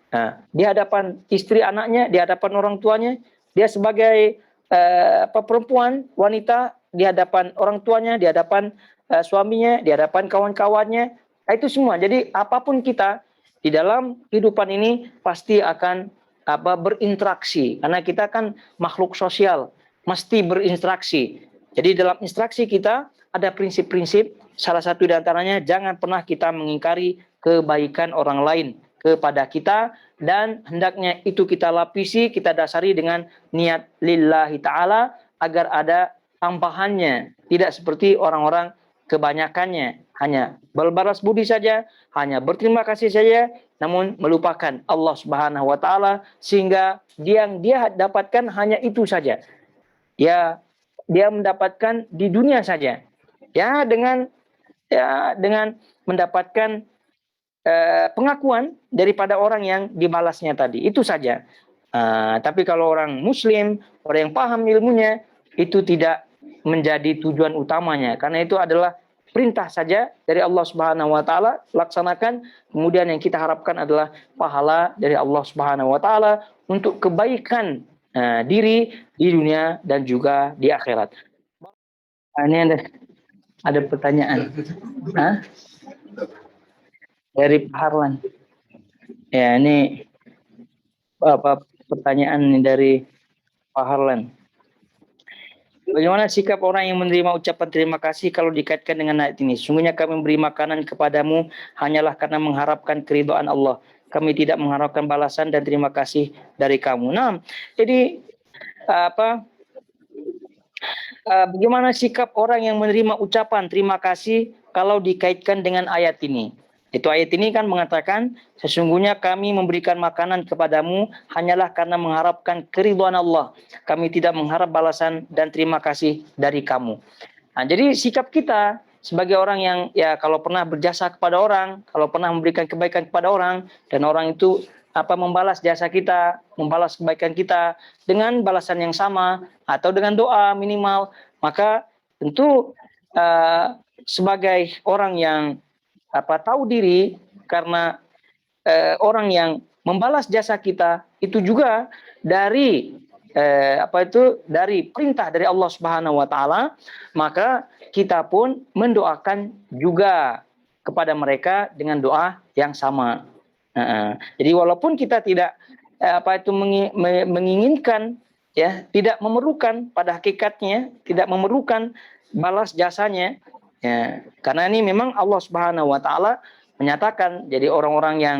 nah, di hadapan istri anaknya, di hadapan orang tuanya, dia sebagai perempuan, wanita, di hadapan orang tuanya, di hadapan suaminya, di hadapan kawan-kawannya, itu semua. Jadi apapun kita di dalam kehidupan ini pasti akan berinteraksi, karena kita kan makhluk sosial, mesti berinteraksi. Jadi dalam interaksi kita ada prinsip-prinsip, salah satu di antaranya jangan pernah kita mengingkari kebaikan orang lain kepada kita, dan hendaknya itu kita lapisi, kita dasari dengan niat lillahi ta'ala agar ada tambahannya, tidak seperti orang-orang kebanyakannya hanya berbalas budi saja, hanya berterima kasih saja, namun melupakan Allah Subhanahu wa taala, sehingga yang dia dapatkan hanya itu saja. Ya, dia mendapatkan di dunia saja. Ya, dengan mendapatkan pengakuan daripada orang yang dibalasnya tadi. Itu saja. Tapi kalau orang muslim, orang yang paham ilmunya, itu tidak menjadi tujuan utamanya. Karena itu adalah perintah saja dari Allah Subhanahu wa taala, laksanakan. Kemudian yang kita harapkan adalah pahala dari Allah Subhanahu wa taala untuk kebaikan diri di dunia dan juga di akhirat. Ini ada pertanyaan. Dari Pak Harlan. Ya, ini pertanyaan dari Pak Harlan. Bagaimana sikap orang yang menerima ucapan terima kasih kalau dikaitkan dengan ayat ini? Sungguhnya kami memberi makanan kepadamu hanyalah karena mengharapkan keridhaan Allah. Kami tidak mengharapkan balasan dan terima kasih dari kamu. Nah, jadi apa? Bagaimana sikap orang yang menerima ucapan terima kasih kalau dikaitkan dengan ayat ini? Itu ayat ini kan mengatakan, sesungguhnya kami memberikan makanan kepadamu hanyalah karena mengharapkan keridhaan Allah. Kami tidak mengharap balasan dan terima kasih dari kamu. Nah, jadi sikap kita sebagai orang yang ya kalau pernah berjasa kepada orang, kalau pernah memberikan kebaikan kepada orang, dan orang itu membalas jasa kita, membalas kebaikan kita dengan balasan yang sama atau dengan doa minimal, maka tentu sebagai orang yang tahu diri, karena orang yang membalas jasa kita itu juga dari dari perintah dari Allah Subhanahu wa taala, maka kita pun mendoakan juga kepada mereka dengan doa yang sama. Jadi walaupun kita tidak menginginkan, ya, tidak memerlukan, pada hakikatnya tidak memerlukan balas jasanya, ya, karena ini memang Allah Subhanahu wa taala menyatakan, jadi orang-orang yang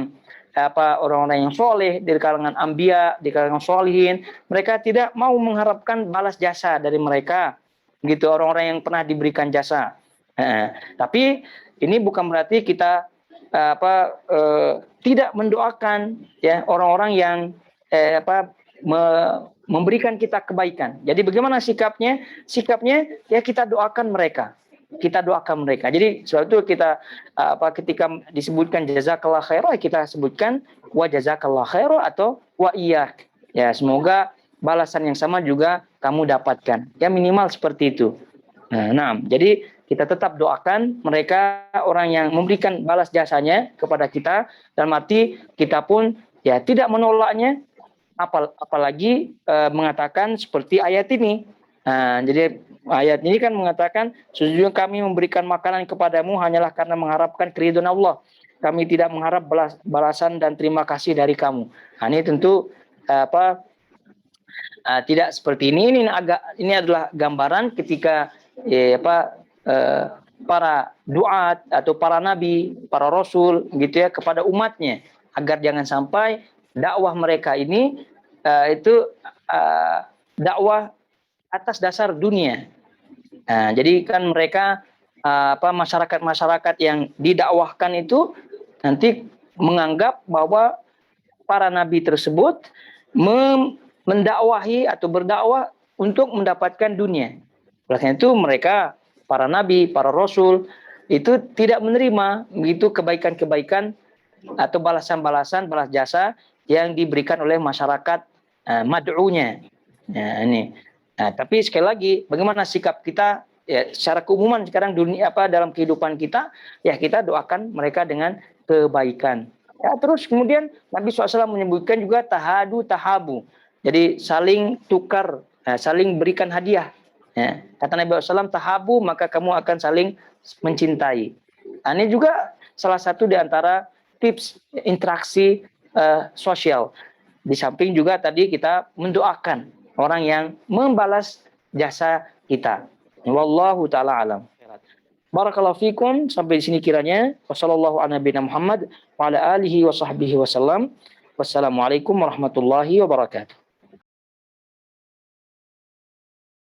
orang-orang yang soleh dari kalangan anbiya, di kalangan solihin, mereka tidak mau mengharapkan balas jasa dari mereka, gitu, orang-orang yang pernah diberikan jasa. Tapi ini bukan berarti kita tidak mendoakan, ya, orang-orang yang memberikan kita kebaikan. Jadi bagaimana sikapnya? Sikapnya ya kita doakan mereka. Kita doakan mereka. Jadi sebab itu kita ketika disebutkan jazakallah khairah, kita sebutkan wa jazakallah khairah atau wa iyyak. Ya, semoga balasan yang sama juga kamu dapatkan. Ya, minimal seperti itu. Nah, jadi kita tetap doakan mereka, orang yang memberikan balas jasanya kepada kita, dan arti kita pun ya tidak menolaknya, apalagi mengatakan seperti ayat ini. Jadi ayat ini kan mengatakan, sesungguhnya kami memberikan makanan kepadamu hanyalah karena mengharapkan keridhaan Allah. Kami tidak mengharap balasan dan terima kasih dari kamu. Nah, ini tentu tidak seperti ini. Ini adalah gambaran ketika para duat atau para nabi, para rasul, gitu ya, kepada umatnya, agar jangan sampai dakwah mereka ini dakwah atas dasar dunia. Jadi kan mereka masyarakat yang didakwahkan itu nanti menganggap bahwa para nabi tersebut mendakwahi atau berdakwah untuk mendapatkan dunia. Oleh karena itu mereka, para nabi, para rasul itu tidak menerima begitu kebaikan-kebaikan atau balasan-balasan, balas jasa yang diberikan oleh masyarakat mad'unya. Ini. Tapi sekali lagi, bagaimana sikap kita ya secara keumuman sekarang dunia dalam kehidupan kita, ya kita doakan mereka dengan kebaikan. Ya, terus kemudian Nabi SAW menyebutkan juga tahabu. Jadi saling tukar, saling berikan hadiah. Ya. Kata Nabi SAW, tahabu maka kamu akan saling mencintai. Ini juga salah satu di antara tips interaksi sosial. Di samping juga tadi kita mendoakan orang yang membalas jasa kita. Wallahu ta'ala alam. Barakallahu fikum, sampai di sini kiranya. Wassallallahu ala nabiyina Muhammad wa ala alihi wa sahbihi wasallam. Wassalamualaikum warahmatullahi wabarakatuh.